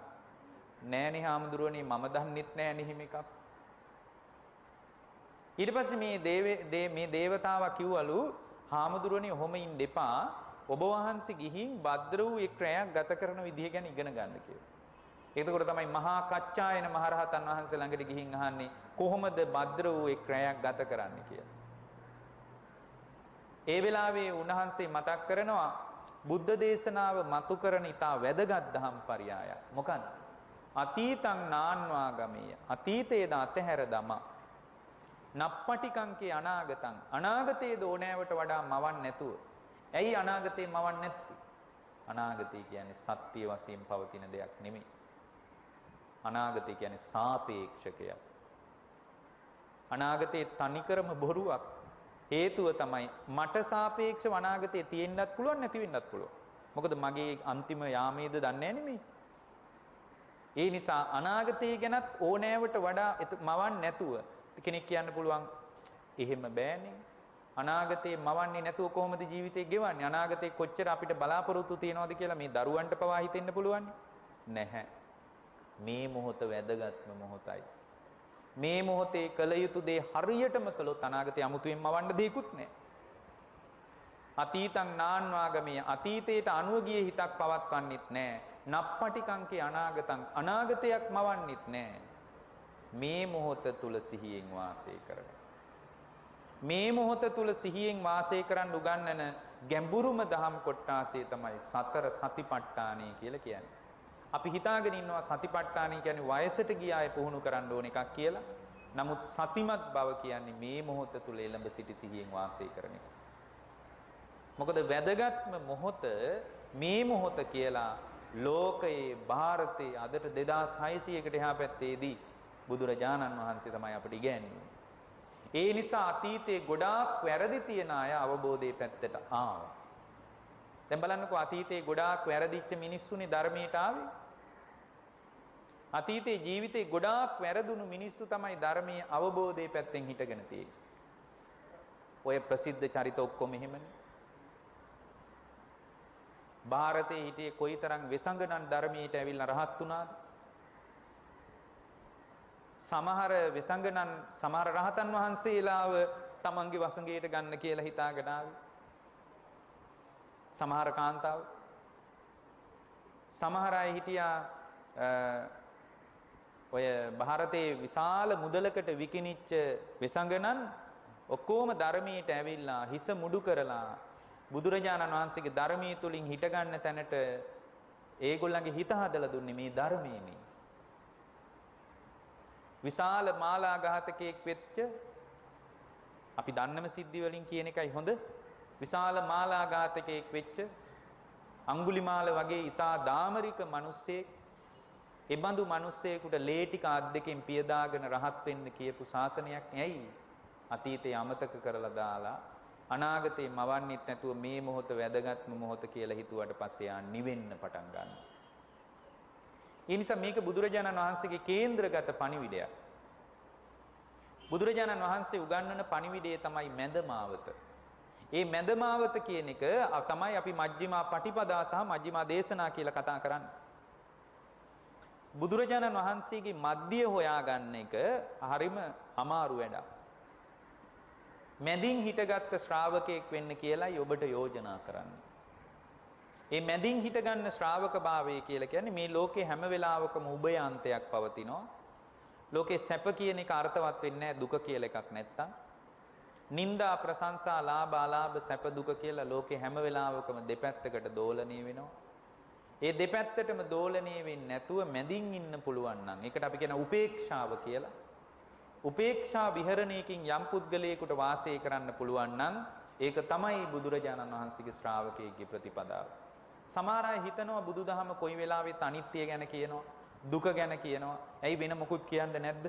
නෑනේ හාමුදුරුවනේ මම දන්නෙත් නෑනේ එහෙම එකක්. ඊට පස්සේ මේ දේවතාවා කිව්වලු හාමුදුරුවනේ ඔහොම ඉන්න එපා ඔබ වහන්සේ ගිහින් භද්‍ර වූ එක් රැයක් ගත කරන විදිය ගැන ඉගෙන ගන්න කියලා. එතකොට තමයි මහා කච්චායන මහරහතන් වහන්සේ ළඟට ගිහින් අහන්නේ කොහොමද භද්‍ර වූ එක් රැයක් ගත කරන්නේ කියලා. ඒ වෙලාවේ උන්වහන්සේ මතක් කරනවා බුද්ධ දේශනාව මතු කරන ඊටා වැදගත් දහම් පරයයක්. මොකක්ද? අතීතං නාන්වාගමීය. අතීතයේද අතහැර දමා. නප්පටිකංකේ අනාගතං. අනාගතයේද ඕනෑවට වඩා මවන්නේ නැතුව. ඇයි අනාගතේ මවන්නේ නැත්තේ? අනාගතය කියන්නේ සත්‍ය වශයෙන් පවතින දෙයක් නෙමෙයි. අනාගතය කියන්නේ සාපේක්ෂකයක්. අනාගතේ තනිකරම බොරුවක්. හේතුව තමයි මට සාපේක්ෂව අනාගතේ තියෙන්නත් පුළුවන් නැති වෙන්නත් පුළුවන්. මොකද මගේ අන්තිම යාමේද දන්නේ නෙමෙයි. ඒ නිසා අනාගතය ගැනත් ඕනෑවට වඩා මවන්නේ නැතුව කෙනෙක් කියන්න පුළුවන් එහෙම බෑනේ. අනාගතේ මවන්නේ නැතුව කොහොමද ජීවිතේ ගෙවන්නේ? අනාගතේ කොච්චර අපිට බලාපොරොත්තු තියනවද කියලා මේ දරුවන්ට පවා හිතෙන්න පුළුවන් නැහැ. මේ මොහොත වැදගත්ම මොහොතයි. මේ මොහොතේ කළ යුතු දේ හරියටම කළොත් අනාගතේ අමුතුවෙන් මවන්න දෙයක්වත් නැහැ. අතීතං නාන්වාගමීය. අතීතයට අනුව ගියේ හිතක් පවත්වන්නෙත් නැහැ. නප්පටිකංකේ අනාගතං. අනාගතයක් මවන්නෙත් නැහැ. මේ මොහොත තුල සිහියෙන් වාසය කරන. මේ මොහොත තුල සිහියෙන් වාසය කරන්න උගන්වන ගැඹුරුම දහම් කොටාසේ තමයි සතර සතිපට්ඨානය කියලා කියන්නේ. අපි හිතාගෙන ඉන්නවා සතිපට්ඨානය කියන්නේ වයසට ගිය අය පුහුණු කරන්න ඕන එකක් කියලා. නමුත් සතිමත් බව කියන්නේ මේ මොහොත තුල එළඹ සිටි සිහියෙන් වාසය කරන එක. මොකද වැදගත්ම මොහොත මේ මොහොත කියලා ලෝකයේ ಭಾರತයේ අදට 2600කට එහා පැත්තේදී බුදුරජාණන් වහන්සේ තමයි අපිට ඉගැන්වන්නේ. ඒ නිසා අතීතයේ ගොඩාක් වැරදි තියන අය අවබෝධයේ පැත්තට ආවා. දැන් බලන්නකෝ අතීතයේ ගොඩාක් වැරදිච්ච මිනිස්සුනේ ධර්මයට ආවේ. අතීතයේ ජීවිතේ ගොඩාක් වැරදුණු මිනිස්සු තමයි ධර්මයේ අවබෝධයේ පැත්තෙන් හිටගෙන තියෙන්නේ. ඔය ප්‍රසිද්ධ චරිත ඔක්කොම එහෙමනේ. ಭಾರತයේ හිටියේ කොයිතරම් වෙසඟනන් ධර්මයට ඇවිල්ලා රහත් වුණාද? සමහර වෙසඟනන් සමහර රහතන් වහන්සේලාව තමන්ගේ වසඟයට ගන්න කියලා හිතාගෙන ආවේ. සමහර කාන්තාව සමහර අය හිටියා ඔය ಭಾರತයේ විශාල මුදලකට විකිනිච්ච වෙසඟනන් ඔක්කොම ධර්මයට ඇවිල්ලා හිස මුඩු කරලා බුදුරජාණන් වහන්සේගේ ධර්මයේ තුලින් හිට ගන්න තැනට ඒගොල්ලන්ගේ හිත හදලා දුන්නේ මේ ධර්මයේනේ. විශාල මාලා ඝාතකයෙක් වෙච්ච අපි දන්නම සිද්ධි වලින් කියන එකයි හොඳ. විශාල මාලා ඝාතකයෙක් වෙච්ච අඟුලිමාල වගේ ඊටා දාමරික මිනිස්සෙක් ඒ බඳු මිනිස්සෙකුට ලේ ටික අත් දෙකෙන් පියදාගෙන රහත් වෙන්න කියපු ශාසනයක් නෙයි. අතීතේ අමතක කරලා දාලා අනාගතේ මවන්නෙත් නැතුව මේ මොහොත වැදගත්ම මොහොත කියලා හිතුවට පස්සේ යා නිවෙන්න පටන් ගන්නවා. ඒ නිසා මේක බුදුරජාණන් වහන්සේගේ කේන්ද්‍රගත පණිවිඩයක්. බුදුරජාණන් වහන්සේ උගන්වන පණිවිඩය තමයි මැදමාවත. ඒ මැදමාවත කියන එක තමයි අපි මජ්ක්‍ධිමා පටිපදා සහ මජ්ක්‍ධිමා දේශනා කියලා කතා කරන්නේ. බුදුරජාණන් වහන්සේගේ මධ්‍ය හොයාගන්න එක හරිම අමාරු වැඩක්. මැදින් හිටගත්තු ශ්‍රාවකයෙක් වෙන්න කියලායි ඔබට යෝජනා කරන්නේ. ඒ මැදින් හිටගන්න ශ්‍රාවක භාවය කියලා කියන්නේ මේ ලෝකේ හැම වෙලාවකම උභයාන්තයක් පවතිනවා. ලෝකේ සැප කියන එක අර්ථවත් වෙන්නේ නැහැ දුක කියලා එකක් නැත්තම්. නිന്ദා ප්‍රශංසා ලාභ අලාභ සැප දුක කියලා ලෝකේ හැම වෙලාවකම දෙපැත්තකට දෝලණය වෙනවා. ඒ දෙපැත්තටම දෝලණය වෙන්නේ නැතුව මැදින් ඉන්න පුළුවන් නම් ඒකට අපි කියන උපේක්ෂාව කියලා. උපේක්ෂා විහරණයකින් යම් පුද්ගලයෙකුට වාසය කරන්න පුළුවන් නම් ඒක තමයි බුදුරජාණන් වහන්සේගේ ශ්‍රාවකයෙක්ගේ ප්‍රතිපදාව. සමහර අය හිතනවා බුදුදහම කොයි වෙලාවෙත් අනිත්‍ය ගැන කියනවා, දුක ගැන කියනවා. ඇයි වෙන මොකුත් කියන්නේ නැද්ද?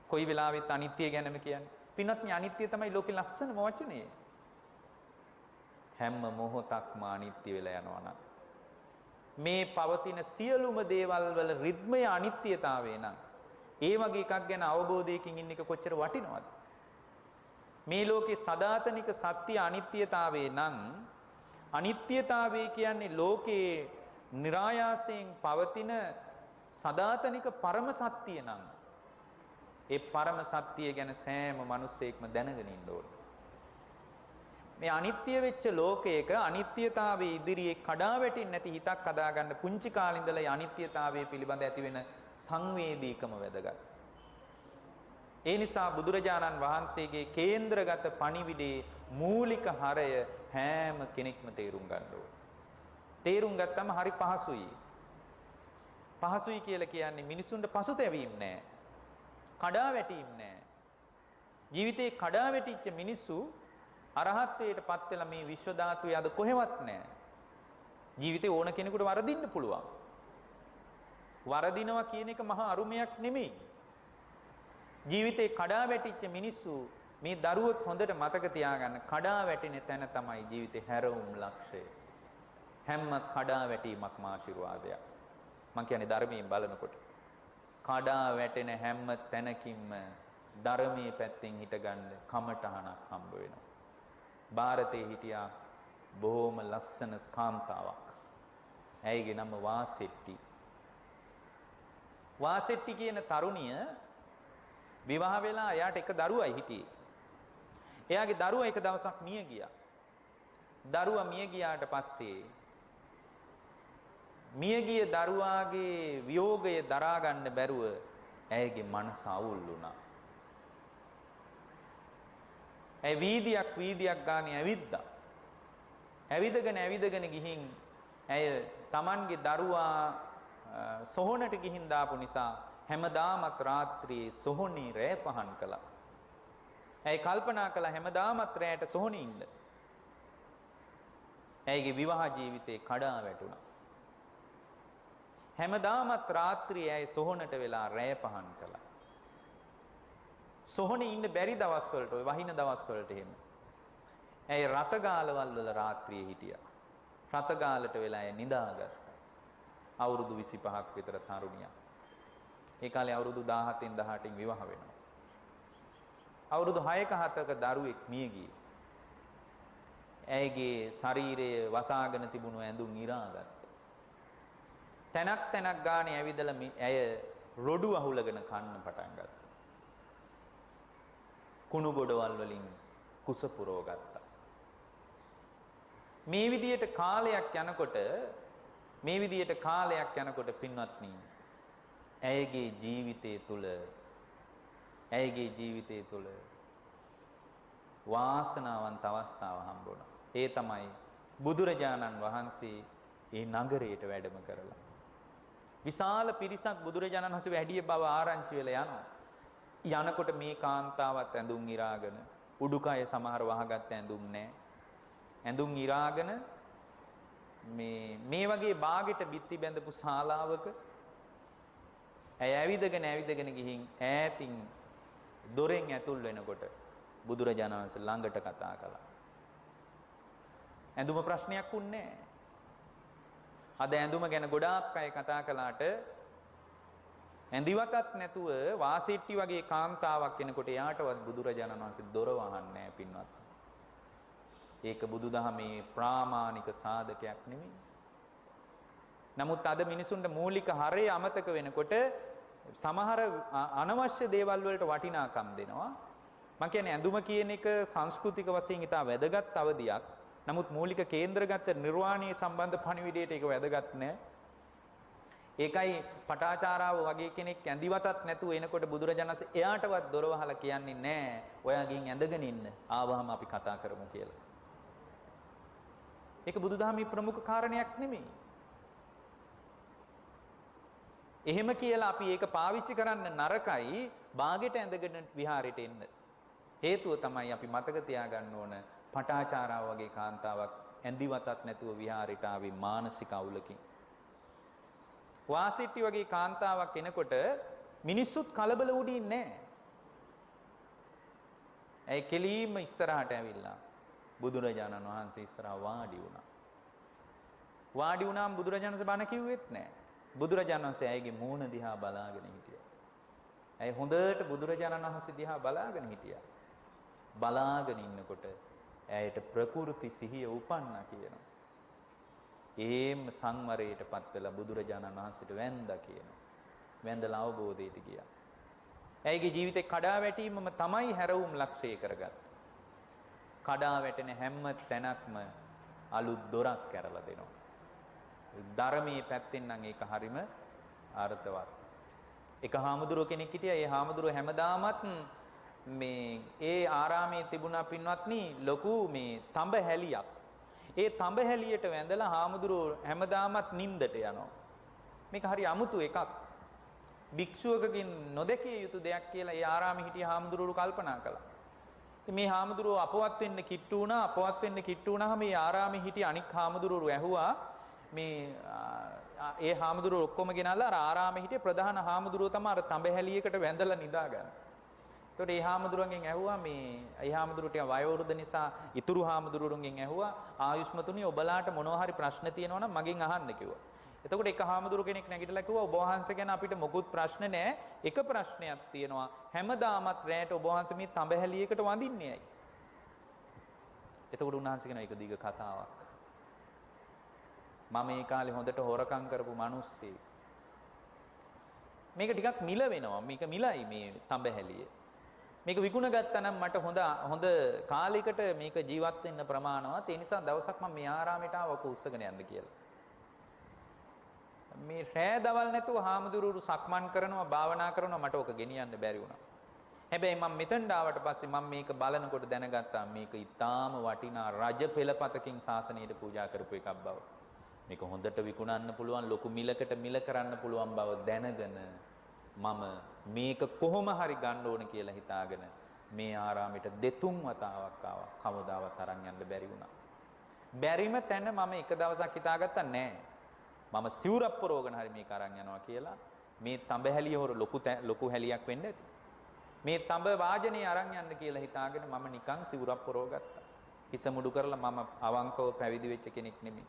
කොයි වෙලාවෙත් අනිත්‍ය ගැනම කියන්නේ. පින්වත් මේ අනිත්‍ය තමයි ලෝකේ ලස්සනම වචනේ. හැම මොහොතක්ම අනිත්‍ය වෙලා යනවා නම් මේ පවතින සියලුම දේවල් වල රිද්මය අනිත්‍යතාවය නම් ඒ වගේ එකක් ගැන අවබෝධයකින් ඉන්න එක කොච්චර වටිනවද? මේ ලෝකේ සදාතනික සත්‍ය අනිත්‍යතාවය නම් අනිත්‍යතාවය කියන්නේ ලෝකේ નિરાයාසයෙන් පවතින සදාතනික පරම සත්‍ය නම් ඒ පරම සත්‍ය ගැන සෑම මිනිසෙක්ම දැනගෙන ඉන්න ඕනේ. මේ අනිත්‍ය වෙච්ච ලෝකයක අනිත්‍යතාවයේ ඉදිරියේ කඩා වැටෙන්නේ නැති හිතක් හදාගන්න පුංචි කාලේ ඉඳලා මේ අනිත්‍යතාවය පිළිබඳ ඇති වෙන සංවේදීකම වැදගත්. ඒ නිසා බුදුරජාණන් වහන්සේගේ කේන්ද්‍රගත පණිවිඩේ මූලික හරය හැම කෙනෙක්ම තේරුම් ගන්න ඕනේ. තේරුම් ගත්තම හරි පහසුයි. පහසුයි කියලා කියන්නේ මිනිසුන්ට පසුතැවීම නෑ. කඩා වැටීම නෑ. ජීවිතේ කඩා වැටිච්ච මිනිස්සු අරහත්ත්වයට පත් වෙලා මේ විශ්ව ධාතුවේ අද කොහෙවත් නෑ. ජීවිතේ ඕන කෙනෙකුට වරදින්න පුළුවන්. වරදිනවා කියන එක මහා අරුමයක් නෙමෙයි. ජීවිතේ කඩා වැටිච්ච මිනිස්සු මේ දරුවොත් හොඳට මතක තියාගන්න කඩා වැටෙන තැන තමයි ජීවිතේ හැරවුම් ලක්ෂය. හැම කඩා වැටීමක්ම ආශිර්වාදයක්. මම කියන්නේ ධර්මයෙන් බලනකොට කඩා වැටෙන හැම තැනකින්ම ධර්මයේ පැත්තෙන් හිටගන්න කමටහනක් හම්බ වෙනවා. ಭಾರತේ හිටියා බොහොම ලස්සන කාන්තාවක්. ඇයිගේ නම වාසෙට්ටි. වාසෙට්ටි කියන තරුණිය විවාහ වෙලා එයාට එක දරුවයි හිටියේ. එයාගේ දරුවා එක දවසක් මිය ගියා. දරුවා මිය ගියාට පස්සේ මියගිය දරුවාගේ වියෝගය දරා ගන්න බැරුව ඇයගේ මනස අවුල් වුණා. ඇය වීදියක් ගානේ ඇවිද්දා. ඇවිදගෙන ගිහින් ඇය Tamanගේ දරුවා සොහොනට ගිහින් දාපු නිසා හැමදාමත් රාත්‍රියේ සොහොනේ රෑ පහන් කළා. ඇය කල්පනා කළා හැමදාමත් රෑට සොහොනේ ඉන්න. ඇයගේ විවාහ ජීවිතේ කඩා වැටුණා. හැමදාමත් රාත්‍රියේ ඇය සොහොනට වෙලා රෑ පහන් කළා. සොහොනේ ඉන්න බැරි දවස් වලට ඔය වහින දවස් වලට එහෙම. ඇය රතගාලවල් වල රාත්‍රියේ හිටියා. රතගාලට වෙලා ඇය නිදාගත්තා. අවුරුදු 25ක් විතර තරුණියක්. ඒ කාලේ අවුරුදු 17න් 18න් විවාහ වෙනවා. අවුරුදු 6ක 7ක දරුවෙක් මිය ගියේ. ඇයගේ ශරීරයේ වසාගෙන තිබුණු ඇඳුම් ඉරාගත්තා. තැනක් ගානේ ඇවිදලා ඇය රොඩු අහුලගෙන කන්න පටන් ගත්තා. කුණු ගොඩවල් වලින් කුස පුරව ගත්තා. මේ විදියට කාලයක් යනකොට පින්වත්නි ඇයගේ ජීවිතය තුළ වාසනාවන්ත අවස්ථාව හම්බ වුණා. ඒ තමයි බුදුරජාණන් වහන්සේ ඒ නගරයට වැඩම කරලා විශාල පිරිසක් බුදුරජාණන් වහන්සේ වැඩිය බව ආරංචි වෙලා යනවා. යනකොට මේ කාන්තාවත් ඇඳුම් ඉරාගෙන උඩුකය සමහර වහගත්ත ඇඳුම් නැහැ. ඇඳුම් ඉරාගෙන මේ වගේ බාගෙට බිත්ති බැඳපු ශාලාවක ඇය ඇවිදගෙන ගිහින් ඈතින් දොරෙන් ඇතුල් වෙනකොට බුදුරජාණන් වහන්සේ ළඟට කතා කළා. ඇඳුම ප්‍රශ්නයක් උන්නේ නැහැ. අද ඇඳුම ගැන ගොඩාක් අය කතා කළාට ඇඳිවතත් නැතුව වාසිට්ටි වගේ කාන්තාවක් කෙනෙකුට එයාටවත් බුදුරජාණන් වහන්සේ දොර වහන්නේ නැහැ පින්වත්. ඒක බුදුදහමේ ප්‍රාමාණික සාධකයක් නෙමෙයි. නමුත් අද මිනිසුන්ට මූලික හරය අමතක වෙනකොට සමහර අනවශ්‍ය දේවල් වලට වටිනාකම් දෙනවා. මම කියන්නේ ඇඳුම කියන එක සංස්කෘතික වශයෙන් ඉතා වැදගත් අවධියක්. නමුත් මූලික කේන්ද්‍රගත නිර්වාණීය සම්බන්ධ පණිවිඩයට ඒක වැදගත් නැහැ. ඒකයි පටාචාරාව වගේ කෙනෙක් ඇඳිවතත් නැතුව එනකොට බුදුරජාණන්සේ එයාටවත් දොර වහලා කියන්නේ නැහැ. ඔයා ගින් ඇඳගෙන ඉන්න. ආවහම අපි කතා කරමු කියලා. ඒක බුදුදහමේ ප්‍රමුඛ කාරණයක් නෙමෙයි. එහෙම කියලා අපි ඒක පාවිච්චි කරන්න නරකයි බාගෙට ඇඳගෙන විහාරෙට එන්න. හේතුව තමයි අපි මතක තියාගන්න ඕන පටාචාරාව වගේ කාන්තාවක් ඇඳිවතත් නැතුව විහාරෙට ආවේ මානසික අවුලකින්. වාසිට්ටි වගේ කාන්තාවක් එනකොට මිනිස්සුත් කලබල වුණේ නැහැ. ඒ කෙලීම ඉස්සරහට ඇවිල්ලා බුදුරජාණන් වහන්සේ ඉස්සරහා වාඩි වුණා. වාඩි වුණාම බුදුරජාණන් වහන්සේ බණ කිව්වෙත් නැහැ. බුදුරජාණන් වහන්සේ ඇයිගේ මූණ දිහා බලාගෙන හිටියා. ඇයි හොඳට බුදුරජාණන් වහන්සේ දිහා බලාගෙන හිටියා. බලාගෙන ඉන්නකොට ඇයට ප්‍රකෘති සිහිය උපන්නා කියනවා. ඒම සංවරයටපත් වෙලා බුදුරජාණන් වහන්සේට වැඳා කියනවා. වැඳලා අවබෝධයට ගියා. ඇයිගේ ජීවිතේ කඩා වැටීමම තමයි හැරවුම් ලක්ෂ්‍ය කරගත්තේ. කඩා වැටෙන හැම තැනක්ම අලුත් දොරක් කරලා දෙනවා. ධර්මයේ පැත්තෙන් නම් ඒක හරිම අර්ථවත්. එක හාමුදුරුව කෙනෙක් හිටියා. ඒ හාමුදුරුව හැමදාමත් මේ ඒ ආරාමයේ තිබුණා පින්වත්නි ලොකු මේ තඹ හැලියක්. ඒ තඹ හැලියට වැඳලා හාමුදුරුව හැමදාමත් නිින්දට යනවා. මේක හරි අමුතු එකක්. භික්ෂුවකකින් නොදැකිය යුතු දෙයක් කියලා ඒ ආරාමයේ හිටිය හාමුදුරුවෝ කල්පනා කළා. ඉතින් මේ හාමුදුරුවෝ අපවත් වෙන්න කිට්ටු වුණා. අපවත් වෙන්න කිට්ටු වුණාම මේ ආරාමයේ හිටිය අනික් හාමුදුරුවෝ ඇහුවා මේ ඒ හාමුදුරුවෝ ඔක්කොම ගෙනල්ලා අර ආරාමයේ හිටිය ප්‍රධාන හාමුදුරුවෝ තමයි අර තඹ හැලියකට වැඳලා නිදාගන්න. එතකොට ඒ හාමුදුරුවන්ගෙන් ඇහුවා මේ ඒ හාමුදුරුවෝ ටික වයෝවෘද්ධ නිසා ඉතුරු හාමුදුරුවන්ගෙන් ඇහුවා ආයුෂ්මතුනි ඔබලාට මොනවා හරි ප්‍රශ්න තියෙනවා නම් මගෙන් අහන්න කිව්වා. එතකොට එක හාමුදුරුව කෙනෙක් නැගිටලා කිව්වා ඔබ වහන්සේ ගැන අපිට මොකුත් ප්‍රශ්න නැහැ. එක ප්‍රශ්නයක් තියෙනවා. හැමදාමත් රැයට ඔබ වහන්සේ මේ තඹ හැලියකට වඳින්නේ ඇයි? එතකොට උන්වහන්සේ කියනවා ඒක දිග කතාවක්. මම මේ කාලේ හොඳට හොරකම් කරපු මිනිස්සෙක්. මේක ටිකක් මිල වෙනවා. මේක මිලයි මේ තඹ හැලිය. මේක විකුණ ගත්තා නම් මට හොඳ කාලයකට මේක ජීවත් වෙන්න ප්‍රමාණවත්. ඒ නිසා දවසක් මම මේ ආරාමයට ආවක උස්සගෙන යන්න කියලා. මේ රෑ දවල් නැතුව හාමුදුරුවෝ සක්මන් කරනවා භාවනා කරනවා මට ඔක ගෙනියන්න බැරි වුණා. හැබැයි මම මෙතෙන්ට ආවට පස්සේ මම මේක බලනකොට දැනගත්තා මේක ඊටාම වටිනා රජ පෙළපතකින් ශාසනයට පූජා කරපු එකක් බව. මේක හොඳට විකුණන්න පුළුවන් ලොකු මිලකට මිල කරන්න පුළුවන් බව දැනගෙන මම මේක කොහොම හරි ගන්න ඕන කියලා හිතාගෙන මේ ආරාමෙට දෙතුන් වතාවක් ආවා. කවදාවත් අරන් යන්න බැරි වුණා. බැරිම තැන මම එක දවසක් හිතාගත්තා නෑ. මම සිවුරක් පරවගෙන හරි මේක අරන් යනවා කියලා. මේ තඹ හැලිය හොර ලොකු හැලියක් වෙන්න ඇති. මේ තඹ වාජනේ අරන් යන්න කියලා හිතාගෙන මම නිකන් සිවුරක් පරවගත්තා. හිස මුඩු කරලා මම අවංකව පැවිදි වෙච්ච කෙනෙක් නෙමෙයි.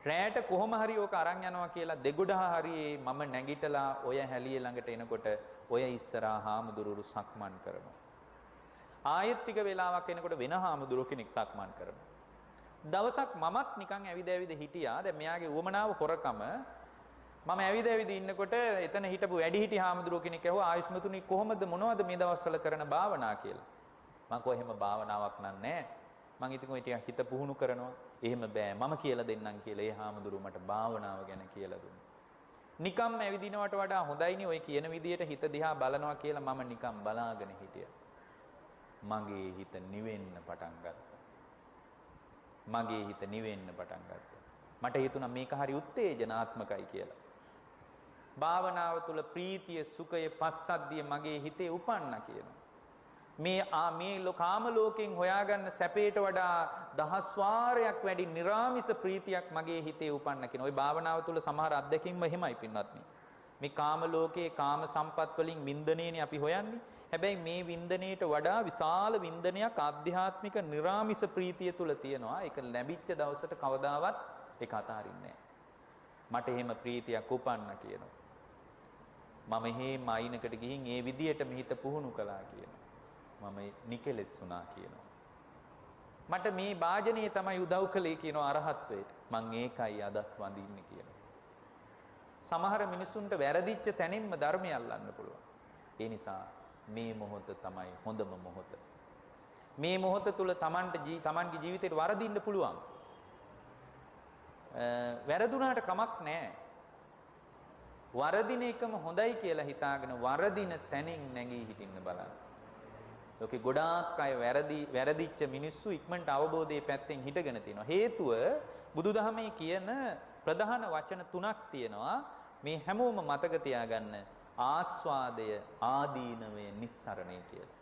රැයට කොහොම හරි ඕක අරන් යනවා කියලා දෙගොඩහ හරියේ මම නැගිටලා ඔය හැලිය ළඟට එනකොට ඔය ඉස්සරහා හාමුදුරුවෝ සක්මන් කරනවා. ආයෙත් ටික වෙලාවක් එනකොට වෙන හාමුදුරුවෝ කෙනෙක් සක්මන් කරනවා. දවසක් මමත් නිකන් ඇවිද හිටියා. දැන් මෙයාගේ උවමනාව හොරකම මම ඇවිද ඉන්නකොට එතන හිටපු වැඩිහිටි හාමුදුරුවෝ කෙනෙක් ඇහුවා ආයුෂ්මතුනි කොහොමද මොනවද මේ දවස්වල කරන භාවනා කියලා. මම කොහෙම භාවනාවක් නෑ. මං ඉතින් ඔය ටික හිත පුහුණු කරනවා. එහෙම බෑ මම කියලා දෙන්නම් කියලා ඒ හාමුදුරුවෝ මට භාවනාව ගැන කියලා දුන්නා. නිකම්ම ඇවිදිනවට වඩා හොඳයිනේ ඔය කියන විදියට හිත දිහා බලනවා කියලා මම නිකම් බලාගෙන හිටියා. මගේ හිත නිවෙන්න පටන් ගත්තා. මගේ හිත නිවෙන්න පටන් ගත්තා. මට හිතුණා මේක හරි උත්තේජනාත්මකයි කියලා. භාවනාව තුළ ප්‍රීතිය, සුඛය, පස්සද්ධිය මගේ හිතේ උපන්නා කියනවා. මේ කාම ලෝකෙන් හොයාගන්න සැපයට වඩා දහස් වාරයක් වැඩි නිර්ාමිස ප්‍රීතියක් මගේ හිතේ උපන්න කියන. ওই භාවනාව තුළ සමහර අත්දැකීම්ම එහෙමයි පින්වත්නි. මේ කාම ලෝකයේ කාම සම්පත් වලින් වින්දනයනේ අපි හොයන්නේ. හැබැයි මේ වින්දනයට වඩා විශාල වින්දනයක් ආධ්‍යාත්මික නිර්ාමිස ප්‍රීතිය තුළ තියෙනවා. ඒක ලැබිච්ච දවසට කවදාවත් ඒක අතාරින්නේ නැහැ. මට එහෙම ප්‍රීතියක් උපන්න කියනවා. මම හේම අයිනකට ගිහින් ඒ විදියටම හිත පුහුණු කළා කියනවා. මම නිකලෙස් වුණා කියනවා. මට මේ වාජනීය තමයි උදව් කළේ කියනවා අරහත්වයට. මං ඒකයි අදත් වඳින්නේ කියනවා. සමහර මිනිසුන්ට වැරදිච්ච තැනින්ම ධර්මය අල්ලන්න පුළුවන්. ඒ නිසා මේ මොහොත තමයි හොඳම මොහොත. මේ මොහොත තුල තමන්ගේ ජීවිතේට වරදින්න පුළුවන්. වැරදුනාට කමක් නැහැ. වරදින එකම හොඳයි කියලා හිතාගෙන වරදින තැනින් නැගී හිටින්න බලන්න. ලෝකේ ගොඩාක් අය වැරදිච්ච මිනිස්සු ඉක්මනට අවබෝධයේ පැත්තෙන් හිටගෙන තිනවා. හේතුව බුදුදහමේ කියන ප්‍රධාන වචන තුනක් තියෙනවා. මේ හැමෝම මතක තියාගන්න. ආස්වාදය, ආදීනවය, නිස්සරණය කියලා.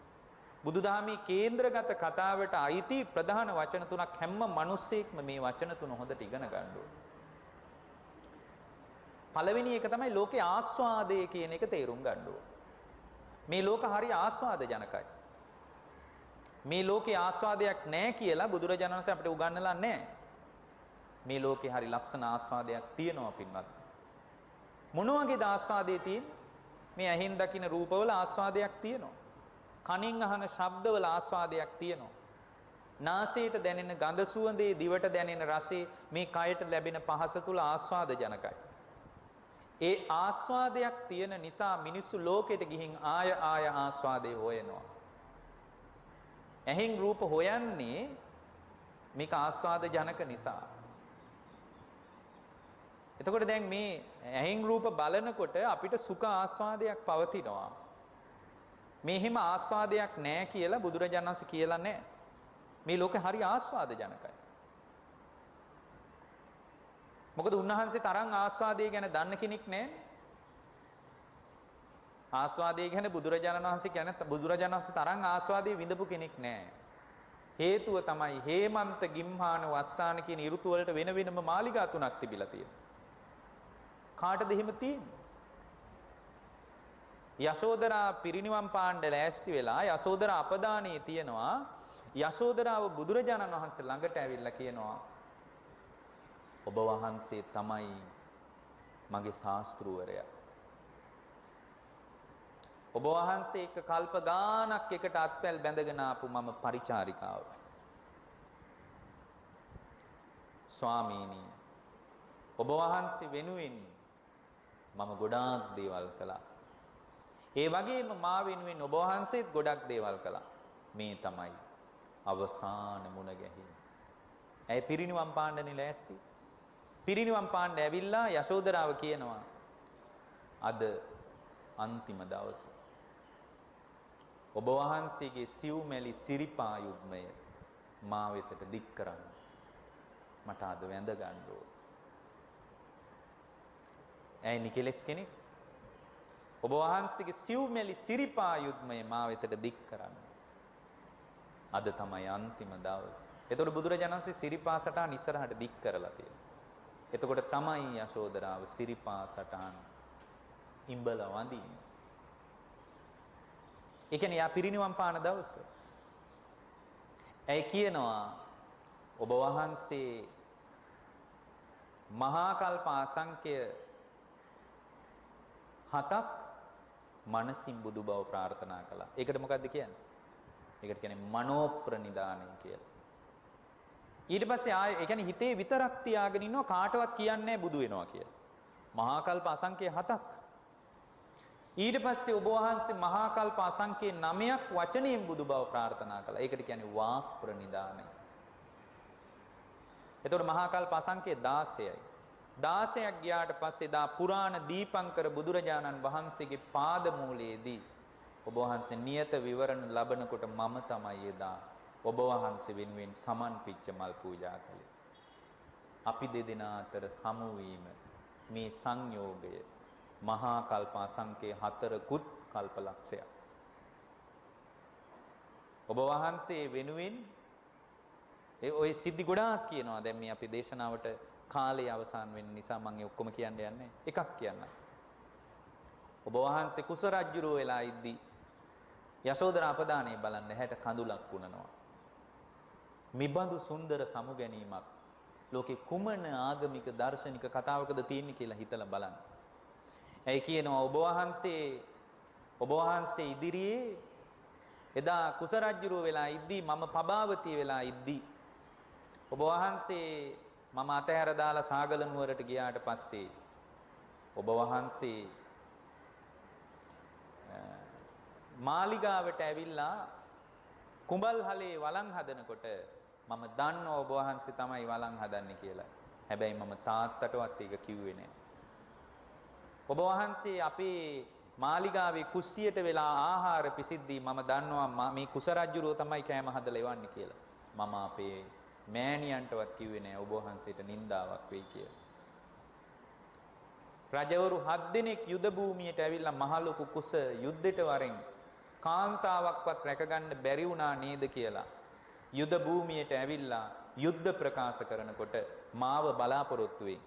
බුදුදහමේ කේන්ද්‍රගත කතාවට අයිති ප්‍රධාන වචන තුනක් හැම මිනිස්සෙක්ම මේ වචන තුන හොඳට ඉගෙන ගන්න ඕනේ. පළවෙනි එක තමයි ලෝකේ ආස්වාදය කියන එක තේරුම් ගන්න ඕනේ. මේ ලෝක හරි ආස්වාද ජනකයි. මේ ලෝකේ ආස්වාදයක් නැහැ කියලා බුදුරජාණන් වහන්සේ අපිට උගන්වලා නැහැ. මේ ලෝකේ හරි ලස්සන ආස්වාදයක් තියෙනවා පින්වත්. මොන වගේද ආස්වාදයේ තියෙන්නේ? මේ ඇහෙන් දකින රූපවල ආස්වාදයක් තියෙනවා. කනින් අහන ශබ්දවල ආස්වාදයක් තියෙනවා. නාසයට දැනෙන ගඳ සුවඳේ, දිවට දැනෙන රසේ, මේ කයට ලැබෙන පහස තුල ආස්වාද ජනකයි. ඒ ආස්වාදයක් තියෙන නිසා මිනිස්සු ලෝකෙට ගිහින් ආය ආස්වාදේ හොයනවා. ඇහෙන් රූප හොයන්නේ මේක ආස්වාද ජනක නිසා. එතකොට දැන් මේ ඇහෙන් රූප බලනකොට අපිට සුඛ ආස්වාදයක් පවතිනවා. මේ හිම ආස්වාදයක් නැහැ කියලා බුදුරජාණන් වහන්සේ කියලා නැහැ. මේ ලෝකේ හරි ආස්වාද ජනකයි. මොකද උන්වහන්සේ තරම් ආස්වාදය ගැන දන්න කෙනෙක් නැහැ. ආස්වාදය ගැන බුදුරජාණන් වහන්සේ තරම් ආස්වාදයේ විඳපු කෙනෙක් නැහැ. හේතුව තමයි හේමන්ත ගිම්හාන වස්සාන කියන ඍතු වලට වෙන වෙනම මාලිගා තුනක් තිබිලා තියෙනවා. කාටද එහෙම තියෙන්නේ? යශෝදරා පිරිනිවන් පාණ්ඩ ලෑස්ති වෙලා යශෝදරා අපදානයේ තියෙනවා. යශෝදරාව බුදුරජාණන් වහන්සේ ළඟට ඇවිල්ලා කියනවා ඔබ වහන්සේ තමයි මගේ ශාස්ත්‍රූවරයා. ඔබ වහන්සේ එක්ක කල්ප ගානක් එකට අත්පැල් බැඳගෙන ආපු මම පරිචාරිකාව. ස්වාමීනි ඔබ වහන්සේ වෙනුවෙන් මම ගොඩාක් දේවල් කළා. ඒ වගේම මා වෙනුවෙන් ඔබ වහන්සේත් ගොඩක් දේවල් කළා. මේ තමයි අවසාන මුණ ගැහිම. ඇයි පිරිනිවන් පාණ්ඩනේ ලෑස්ති? පිරිනිවන් පාණ්ඩ ඇවිල්ලා යශෝදරාව කියනවා අද අන්තිම දවස. ඔබ වහන්සේගේ සිව්මැලි සිරිපා යුග්මය මා වෙතට දික් කරන්න. මට අද වැඳ ගන්න ඕන. ඇයි නිකලස් කෙනෙක්? ඔබ වහන්සේගේ සිව්මැලි සිරිපා යුග්මය මා වෙතට දික් කරන්න. අද තමයි අන්තිම දවස. එතකොට බුදුරජාණන් වහන්සේ සිරිපා සටහන් ඉස්සරහට දික් කරලා තියෙනවා. එතකොට තමයි යශෝදරාව සිරිපා සටහන් ඉඹල වඳින්නේ. ඒ කියන්නේ යා පිරිනිවන් පාන දවස. ඇයි කියනවා ඔබ වහන්සේ මහා කල්ප අසංඛ්‍ය 7ක් මනසින් බුදු බව ප්‍රාර්ථනා කළා. ඒකට මොකද්ද කියන්නේ? ඒකට කියන්නේ මනෝ ප්‍රනිදානය කියලා. ඊට පස්සේ ආයේ ඒ කියන්නේ හිතේ විතරක් තියාගෙන ඉන්නවා කාටවත් කියන්නේ නැහැ බුදු වෙනවා කියලා. මහා කල්ප අසංඛ්‍ය 7ක්. ඊට පස්සේ ඔබ වහන්සේ මහා කල්ප අසංඛ්‍ය 9ක් වචනයෙන් බුදු බව ප්‍රාර්ථනා කළා. ඒකට කියන්නේ වාක් ප්‍රනිදානය. එතකොට මහා කල්ප අසංඛ්‍ය 16යි. 16ක් ගියාට පස්සේ දා පුරාණ දීපංකර බුදුරජාණන් වහන්සේගේ පාද මූලයේදී ඔබ වහන්සේ නියත විවරණ ලබනකොට මම තමයි එදා ඔබ වහන්සේ වෙනුවෙන් සමන් පිච්ච මල් පූජා කළේ. අපි දෙදෙනා අතර හමු වීම මේ සංයෝගය මහා කල්ප අසංඛ්‍ය 4කුත් කල්පලක්ෂයක්. ඔබ වහන්සේ වෙනුවෙන් ඔය සිද්ධි ගොඩාක් කියනවා. දැන් මේ අපි දේශනාවට කාලය අවසන් වෙන්න නිසා මම ඔක්කොම කියන්න යන්නේ එකක් කියන්න. ඔබ වහන්සේ කුස රජුරෝ වෙලා ඉද්දි යශෝදරා අපදානේ බලන්න හැට කඳුලක් වුණනවා. මිබඳු සුන්දර සමු ගැනීමක් ලෝකේ කුමන ආගමික දාර්ශනික කතාවකද තියෙන්නේ කියලා හිතලා බලන්න. ඒ කියනවා ඔබ වහන්සේ ඉදිරියේ එදා කුසරජ්ජුරුව වෙලා ඉද්දී මම පබාවතිය වෙලා ඉද්දී ඔබ වහන්සේ මම අතහැර දාලා සාගල නුවරට ගියාට පස්සේ ඔබ වහන්සේ මාලිගාවට ඇවිල්ලා කුඹල්හලේ වළං හදනකොට මම දන්නවා ඔබ වහන්සේ තමයි වළං හදන්නේ කියලා. හැබැයි මම තාත්තටවත් ඒක කිව්වේ නෑ. ඔබ වහන්සේ අපේ මාලිගාවේ කුස්සියට වෙලා ආහාර පිසිද්දී මම දන්නවා මේ කුසරජ්ජුරුව තමයි කෑම හදලා එවන්නේ කියලා. මම අපේ මෑණියන්ටවත් කිව්වේ නෑ ඔබ වහන්සේට නින්දාවක් වෙයි කියලා. රජවරු 7 දෙනෙක් යුද භූමියට ඇවිල්ලා මහ ලොකු කුස යුද්ධෙට වරෙන් කාන්තාවක්වත් රැකගන්න බැරි වුණා නේද කියලා යුද භූමියට ඇවිල්ලා යුද්ධ ප්‍රකාශ කරනකොට මාව බලාපොරොත්තු වෙයි.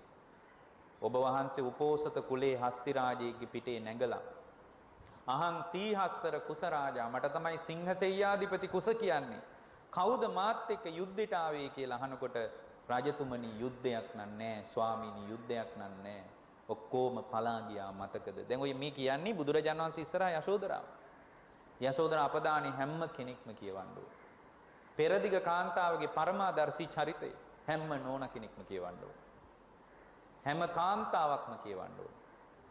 ඔබ වහන්සේ උපෝසත කුලේ හස්ති රාජයෙක්ගේ පිටේ නැගලා අහං සීහස්සර කුස රාජා මට තමයි සිංහසෙය්‍යාධිපති කුස කියන්නේ. කවුද මාත් එක්ක යුද්ධයට ආවේ කියලා අහනකොට රජතුමනි යුද්ධයක් නෑ ස්වාමීනි යුද්ධයක් නෑ ඔක්කොම පලා ගියා මතකද? දැන් ඔය මේ කියන්නේ බුදුරජාණන් වහන්සේ ඉස්සරහා යශෝදරාව. යශෝදරා අපදානේ හැම කෙනෙක්ම කියවන්න ඕන. පෙරදිග කාන්තාවගේ පරමාදර්ශී චරිතය හැම නෝන කෙනෙක්ම කියවන්න ඕන. හැම කාන්තාවක්ම කියවන්න ඕන.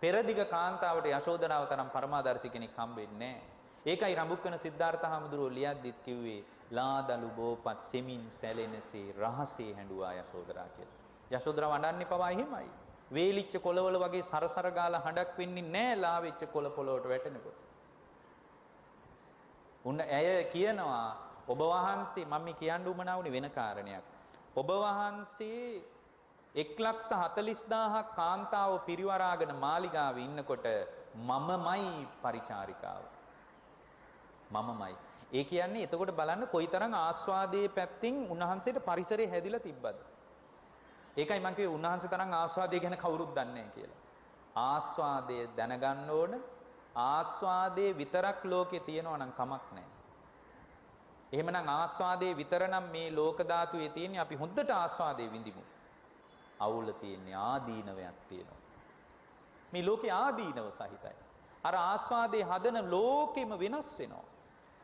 පෙරදිග කාන්තාවට යශෝදරාව තරම් පරමාදර්ශී කෙනෙක් හම්බෙන්නේ නැහැ. ඒකයි රඹුක්කන සිද්ධාර්ථ හාමුදුරුවෝ ලියද්දිත් කිව්වේ ලාදලු බෝපත් සෙමින් සැලෙනසේ රහසේ හැඬුවා යශෝදරා කියලා. යශෝදරාව වඩන්නේ පවා එහෙමයි. වේලිච්ච කොළවල වගේ සරසර ගාලා හඬක් වෙන්නේ නැහැ ලාවෙච්ච කොළ පොළොවට වැටෙනකොට. ඇය කියනවා ඔබ වහන්සේ මම කියන්න උමනාවුනේ වෙන කාරණයක්. ඔබ වහන්සේ 1,40,000ක් කාන්තාව පිරිවරාගෙන මාලිගාවේ ඉන්නකොට මමමයි පරිචාරිකාව. මමමයි. ඒ කියන්නේ එතකොට බලන්න කොයිතරම් ආස්වාදයේ පැත්තෙන් උන්වහන්සේට පරිසරය හැදිලා තිබ්බද. ඒකයි මම කිව්වේ උන්වහන්සේ තරම් ආස්වාදය ගැන කවුරුත් දන්නේ නැහැ කියලා. ආස්වාදය දැනගන්න ඕන. ආස්වාදයේ විතරක් ලෝකේ තියෙනවා නම් කමක් නැහැ. එහෙමනම් ආස්වාදයේ විතර නම් මේ ලෝක ධාතුවේ තියෙන්නේ අපි හොඳට ආස්වාදයේ විඳිමු. අවුල තියෙන්නේ ආදීනවයක් තියෙනවා. මේ ලෝකේ ආදීනව සහිතයි. අර ආස්වාදයේ හදන ලෝකෙම වෙනස් වෙනවා.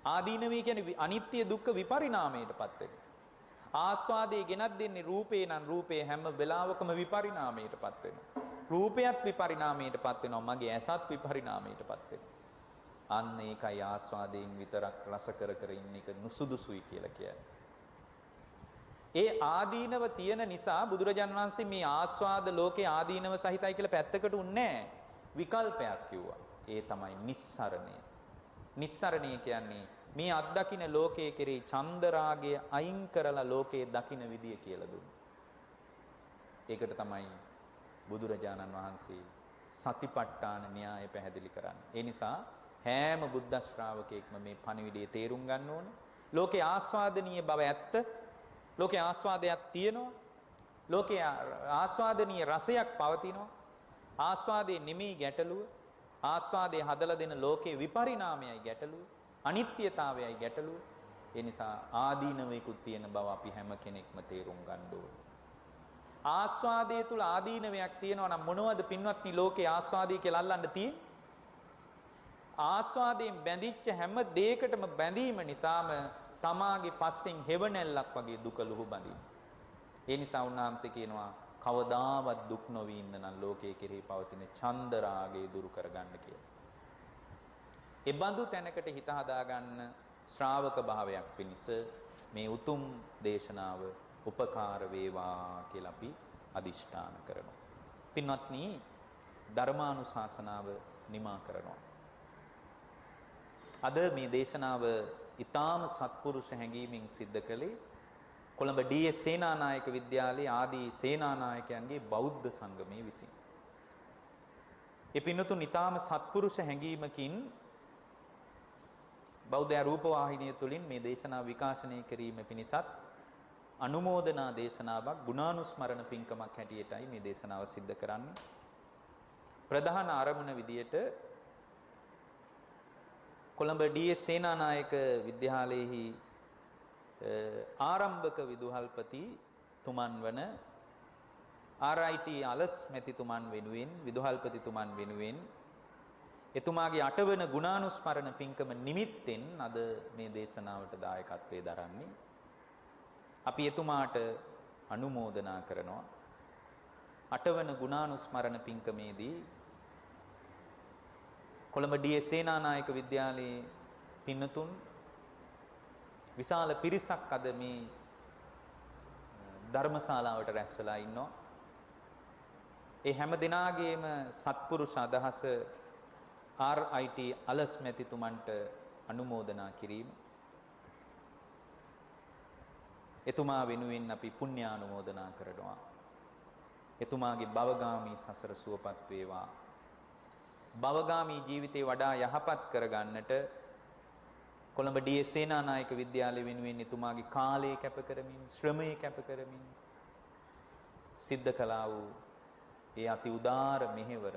ආදීනවී කියන්නේ අනිත්‍ය දුක්ඛ විපරිණාමයටපත් වෙනවා. ආස්වාදයේ ගෙනත් දෙන්නේ රූපේ නම් රූපේ හැම වෙලාවකම විපරිණාමයටපත් වෙනවා. රූපයත් විපරිණාමයටපත් වෙනවා මගේ ඇසත් විපරිණාමයටපත් වෙනවා. අන්න ඒකයි ආස්වාදයෙන් විතරක් රස කර කර ඉන්න එක නුසුදුසුයි කියලා කියන්නේ. ඒ ආදීනව තියෙන නිසා බුදුරජාණන් වහන්සේ මේ ආස්වාද ලෝකේ ආදීනව සහිතයි කියලා පැත්තකට උන්නේ විකල්පයක් කිව්වා. ඒ තමයි නිස්සරණය. නිස්සරණය කියන්නේ මේ අත්දකින්න ලෝකයේ කෙරෙහි චන්දරාගය අයින් කරලා ලෝකයේ දකින්න විදිය කියලා දුන්නා. ඒකට තමයි බුදුරජාණන් වහන්සේ සතිපට්ඨාන න්‍යාය පැහැදිලි කරන්නේ. ඒ නිසා හැම බුද්ධ ශ්‍රාවකෙක්ම මේ පණිවිඩය තේරුම් ගන්න ඕන. ලෝකේ ආස්වාදනීය බව ඇත්ත. ලෝකේ ආස්වාදයක් තියෙනවා. ලෝකේ ආස්වාදනීය රසයක් පවතිනවා. ආස්වාදේ නෙමෙයි ගැටලුව. ආස්වාදේ හදලා දෙන ලෝකේ විපරිණාමයයි ගැටලුව. අනිත්‍යතාවයයි ගැටලුව. ඒ නිසා ආදීනවයකුත් තියෙන බව අපි හැම කෙනෙක්ම තේරුම් ගන්න ඕන. ආස්වාදයේ තුල ආදීනවයක් තියෙනවා නම් මොනවද පින්වත්නි ලෝකේ ආස්වාදය කියලා අල්ලන්න තියෙන්නේ? ආස්වාදයෙන් බැඳිච්ච හැම දෙයකටම බැඳීම නිසාම තමාගේ පස්සෙන් හෙවණැල්ලක් වගේ දුක ලුහු බඳින. ඒ නිසා උන්වහන්සේ කියනවා කවදාවත් දුක් නොවි ඉන්න නම් ලෝකයේ කෙරෙහි පවතින ඡන්ද රාගය දුරු කරගන්න කියලා. ඒ බඳු තැනකට හිත හදාගන්න ශ්‍රාවක භාවයක් පිණිස මේ උතුම් දේශනාව උපකාර වේවා කියලා අපි අදිෂ්ඨාන කරනවා. පින්වත්නි ධර්මානුශාසනාව නිමා කරනවා. අද මේ දේශනාව ඊටාම සත්පුරුෂ හැඟීමෙන් සිද්ධ කළේ කොළඹ ඩී.එස්. සේනානායක විද්‍යාලයේ ආදී සේනානායකයන්ගේ බෞද්ධ සංගමයේ විසින්. ඒ පින්තුන් ඊටාම සත්පුරුෂ හැඟීමකින් බෞද්ධ රූප වාහිනිය තුලින් මේ දේශනාව විකාශනය කිරීම පිණිසත් අනුමෝදනා දේශනාවක් ගුණානුස්මරණ පින්කමක් හැටියටයි මේ දේශනාව සිද්ධ කරන්නේ. ප්‍රධාන ආරමුණ විදියට කොළඹ ඩී.එස්. සේනානායක විද්‍යාලයේහි ආරම්භක විදුහල්පති තුමන් වන RIT අලස් මැතිතුමන් වෙනුවෙන් විදුහල්පතිතුමන් වෙනුවෙන් එතුමාගේ 8 වන ගුණානුස්මරණ පින්කම නිමිත්තෙන් අද මේ දේශනාවට දායකත්වයේ දරන්නේ අපි එතුමාට අනුමෝදනා කරනවා 8 වන ගුණානුස්මරණ පින්කමේදී කොළඹ DS සේනානායක විද්‍යාලයේ පින්නතුන් විශාල පිරිසක් අද මේ ධර්මශාලාවට රැස් වෙලා ඉන්නවා. ඒ හැම දිනාගේම සත්පුරුෂ අදහස RIT අලස් මැතිතුමන්ට අනුමෝදනා කිරීම. එතුමා වෙනුවෙන් අපි පුණ්‍යානුමෝදනා කරනවා. එතුමාගේ භවගාමී සසර සුවපත් වේවා. භවගාමී ජීවිතේ වඩා යහපත් කරගන්නට කොළඹ DS සේනානායක විද්‍යාලය වෙනුවෙන් එතුමාගේ කාලය කැප කරමින් ශ්‍රමය කැප කරමින් සිද්ධ කළා වූ ඒ අති උදාර මෙහෙවර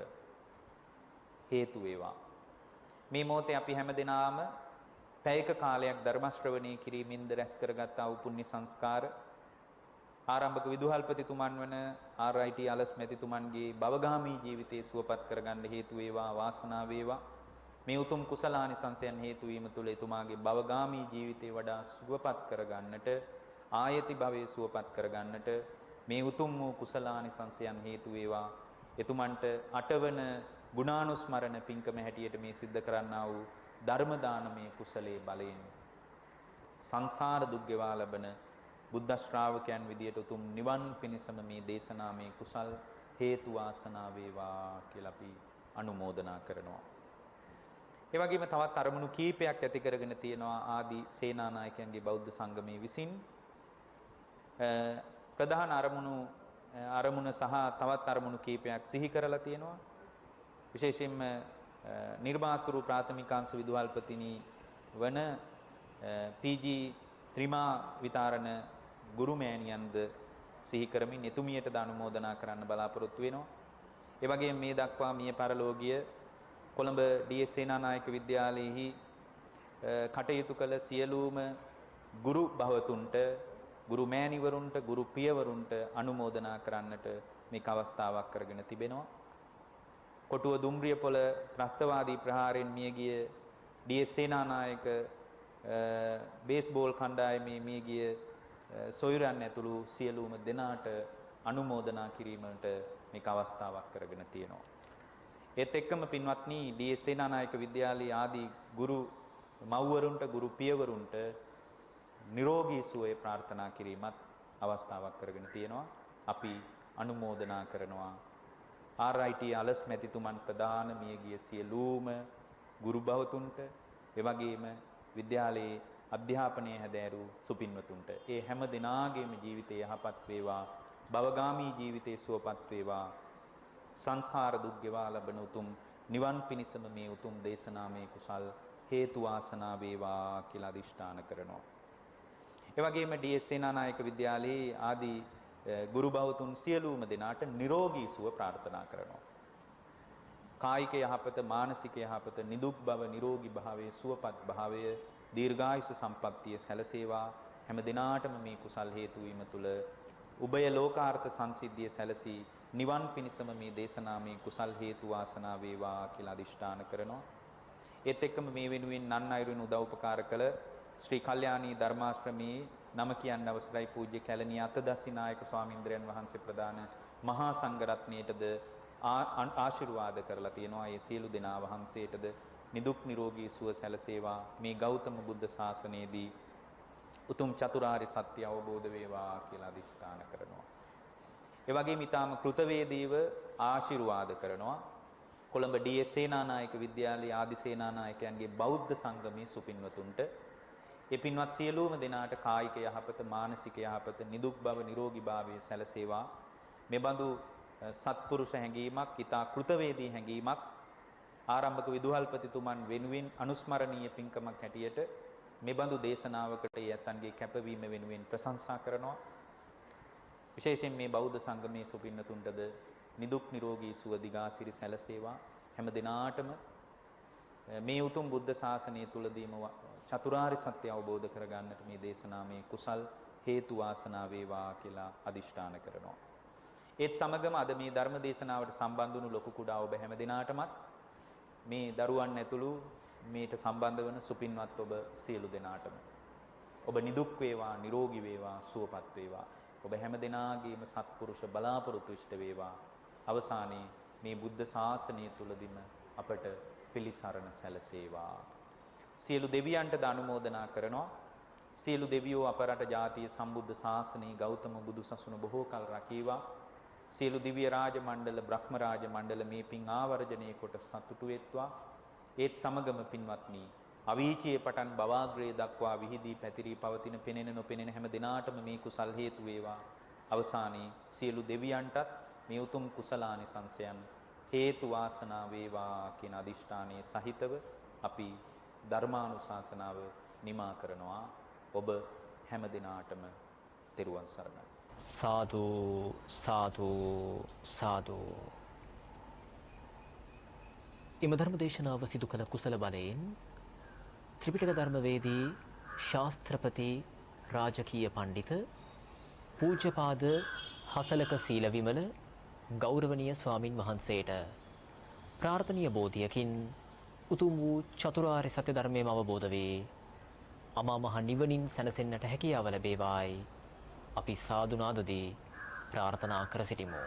හේතු වේවා. මේ මොහොතේ අපි හැමදෙනාම පැයක කාලයක් ධර්ම ශ්‍රවණය කිරීමෙන්ද රැස් කරගත් වූ පුණ්‍ය සංස්කාර ආරම්භක විදුහල්පතිතුමන් වන RIT අලස් මැතිතුමන්ගේ භවගාමී ජීවිතයේ සුවපත් කරගන්න හේතු වේවා වාසනාව වේවා. මේ උතුම් කුසලානිසංසයන් හේතු වීම තුළ එතුමාගේ භවගාමී ජීවිතේ වඩා සුවපත් කරගන්නට ආයති භවයේ සුවපත් කරගන්නට මේ උතුම් වූ කුසලානිසංසයන් හේතු වේවා. එතුමන්ට 8 වන ගුණානුස්මරණ පින්කම හැටියට මේ සිද්ධ කරන්නා වූ ධර්ම දානමය කුසලයේ බලයෙන් සංසාර දුක් ගෙවා ලබන බුද්ධ ශ්‍රාවකයන් විදියට උතුම් නිවන් පිණසම මේ දේශනාමය කුසල් හේතු වාසනා වේවා කියලා අපි අනුමෝදනා කරනවා. ඒ වගේම තවත් අරමුණු කීපයක් ඇති කරගෙන තියෙනවා ආදී සේනානායකයන්ගේ බෞද්ධ සංගමයේ විසින් ප්‍රධාන අරමුණ සහ තවත් අරමුණු කීපයක් සිහි කරලා තියෙනවා. විශේෂයෙන්ම නිර්මාතෘ ප්‍රාථමිකාංශ විදුහල්පතිනි වන PG ත්‍රිමා විතාරණ ගුරු මෑණියන්ද සිහි කරමින් එතුමියට අනුමෝදනා කරන්න බලාපොරොත්තු වෙනවා. ඒ වගේම මේ දක්වා මිය පරලෝකීය කොළඹ DS සේනානායක විද්‍යාලයේහි කටයුතු කළ සියලුම ගුරු භවතුන්ට ගුරු මෑණිවරුන්ට ගුරු පියවරුන්ට අනුමෝදනා කරන්නට මේක අවස්ථාවක් කරගෙන තිබෙනවා. කොටුව දුම්රියපොළ ත්‍රස්තවාදී ප්‍රහාරයෙන් මියගිය DS සේනානායක බේස්බෝල් කණ්ඩායමේ මියගිය සොයුරන් ඇතුළු සියලුම දෙනාට අනුමෝදනා කිරීමට මේක අවස්ථාවක් කරගෙන තියෙනවා. ඒත් එක්කම පින්වත්නි DS සේනානායක විද්‍යාලයේ ආදී ගුරු මව්වරුන්ට ගුරු පියවරුන්ට නිරෝගී සුවය ප්‍රාර්ථනා කිරීමත් අවස්ථාවක් කරගෙන තියෙනවා. අපි අනුමෝදනා කරනවා RIT අලස් මැතිතුමන් ප්‍රදාන මියගිය සියලුම ගුරු භවතුන්ට ඒ වගේම විද්‍යාලයේ අධ්‍යාපනයේ හැදෑරූ සුපින්වතුන්ට ඒ හැම දිනාගේම ජීවිතය යහපත් වේවා. භවගාමී ජීවිතේ සුවපත් වේවා. සංසාර දුක් ගෙවා ලබන උතුම් නිවන් පිණසම මේ උතුම් දේශනාමය කුසල් හේතු වාසනා වේවා කියලා අදිෂ්ඨාන කරනවා. ඒ වගේම DS සේනානායක විද්‍යාලයේ ආදී ගුරු භවතුන් සියලුම දෙනාට නිරෝගී සුව ප්‍රාර්ථනා කරනවා. කායික යහපත මානසික යහපත නිදුක් බව නිරෝගී භාවයේ සුවපත් භාවය දීර්ඝායුෂ සම්පන්නිය සැලසේවා. හැම දිනාටම මේ කුසල් හේතු වීම තුළ උභය ලෝකාර්ථ සංසිද්ධිය සැලසී නිවන් පිණසම මේ දේශනාමය කුසල් හේතු වාසනා වේවා කියලා අදිෂ්ඨාන කරනවා. ඒත් එක්කම මේ වෙනුවෙන් නන් අයුරින් උදව් උපකාර කළ ශ්‍රී කල්යාණී ධර්මාශ්‍රමයේ නම කියන්න අවසරයි පූජ්‍ය කැලණිය අතදස්සි නායක ස්වාමීන්ද්‍රයන් වහන්සේ ප්‍රදාන මහා සංඝරත්නයටද ආශිර්වාද කරලා තියෙනවා. ඒ සියලු දෙනා වහන්සේටද නිදුක් නිරෝගී සුව සැලසේවා. මේ ගෞතම බුද්ධ ශාසනයේදී උතුම් චතුරාර්ය සත්‍ය අවබෝධ වේවා කියලා අදිෂ්ඨාන කරනවා. ඒ වගේම ඊටාම කෘතවේදීව ආශිර්වාද කරනවා කොළඹ DS සේනානායක විද්‍යාලයේ ආදි සේනානායකයන්ගේ බෞද්ධ සංගමයේ සුපින්වතුන්ට. ඒ පින්වත් සියලුම දෙනාට කායික යහපත මානසික යහපත නිදුක් බව නිරෝගී භාවයේ සැලසේවා. මේ බඳු සත්පුරුෂ හැඟීමක් ඊටා කෘතවේදී හැඟීමක් ආරම්භක විදුහල්පතිතුමන් වෙනුවෙන් අනුස්මරණීය පින්කමක් හැටියට මේ බඳු දේශනාවකට යැත්තන්ගේ කැපවීම වෙනුවෙන් ප්‍රශංසා කරනවා. විශේෂයෙන් මේ බෞද්ධ සංගමයේ සුපින්නතුන්ටද නිදුක් නිරෝගී සුව දිගාසිරි සැලසේවා. හැම දිනාටම මේ උතුම් බුද්ධ ශාසනය තුලදීම චතුරාර්ය සත්‍ය අවබෝධ කරගන්නට මේ දේශනාමය කුසල් හේතු වාසනා වේවා කියලා අදිෂ්ඨාන කරනවා. ඒත් සමගම අද මේ ධර්ම දේශනාවට සම්බන්ධ වුණු ලොකු කුඩා ඔබ හැම දිනාටමත් මේ දරුවන් ඇතුළු මේට සම්බන්ධ වන සුපින්වත් ඔබ සියලු දෙනාටම ඔබ නිදුක් වේවා, නිරෝගී වේවා, සුවපත් වේවා. ඔබ හැම දිනාගේම සත්පුරුෂ බලාපොරොත්තු ඉෂ්ට වේවා. අවසානයේ මේ බුද්ධ ශාසනය තුලදීම අපට පිළිසරණ සැලසේවා. සියලු දෙවියන්ට අනුමෝදනා කරනවා. සියලු දෙවියෝ අප රට ජාතිය සම්බුද්ධ ශාසනයේ ගෞතම බුදු සසුන බොහෝ කල් රැකීවා. සියලු දිව්‍ය රාජ මණ්ඩල, බ්‍රහ්ම රාජ මණ්ඩල මේ පින් ආවර්ජනයේ කොට සතුටු වෙත්වා. ඒත් සමගම පින්වත්නි, අවීචියේ පටන් බවාග්‍රේ දක්වා විහිදී පැතිරී පවතින පෙනෙන නොපෙනෙන හැම දිනාටම මේ කුසල් හේතු වේවා. අවසානයේ සියලු දෙවියන්ටත් මේ උතුම් කුසලානිසංසයන් හේතු වාසනා වේවා කියන අදිෂ්ඨානයේ සහිතව අපි ධර්මානුශාසනාව නිමා කරනවා. ඔබ හැම දිනාටම තෙරුවන් සරණයි. සාදු සාදු සාදු. එම ධර්ම දේශනාව සිදු කළ කුසල බලයෙන් ත්‍රිපිටක ධර්මවේදී ශාස්ත්‍රපති රාජකීය පඬිත පූජ්‍යපාද හසලක සීලවිමල ගෞරවනීය ස්වාමින් වහන්සේට ප්‍රාර්ථනීය බෝධියකින් උතුම් වූ චතුරාර්ය සත්‍ය ධර්මයම අවබෝධ වේ අමා මහ නිවනින් සැනසෙන්නට හැකියාව ලැබේවායි අපි සාදුනාදදී ප්‍රාර්ථනා කර සිටිමු.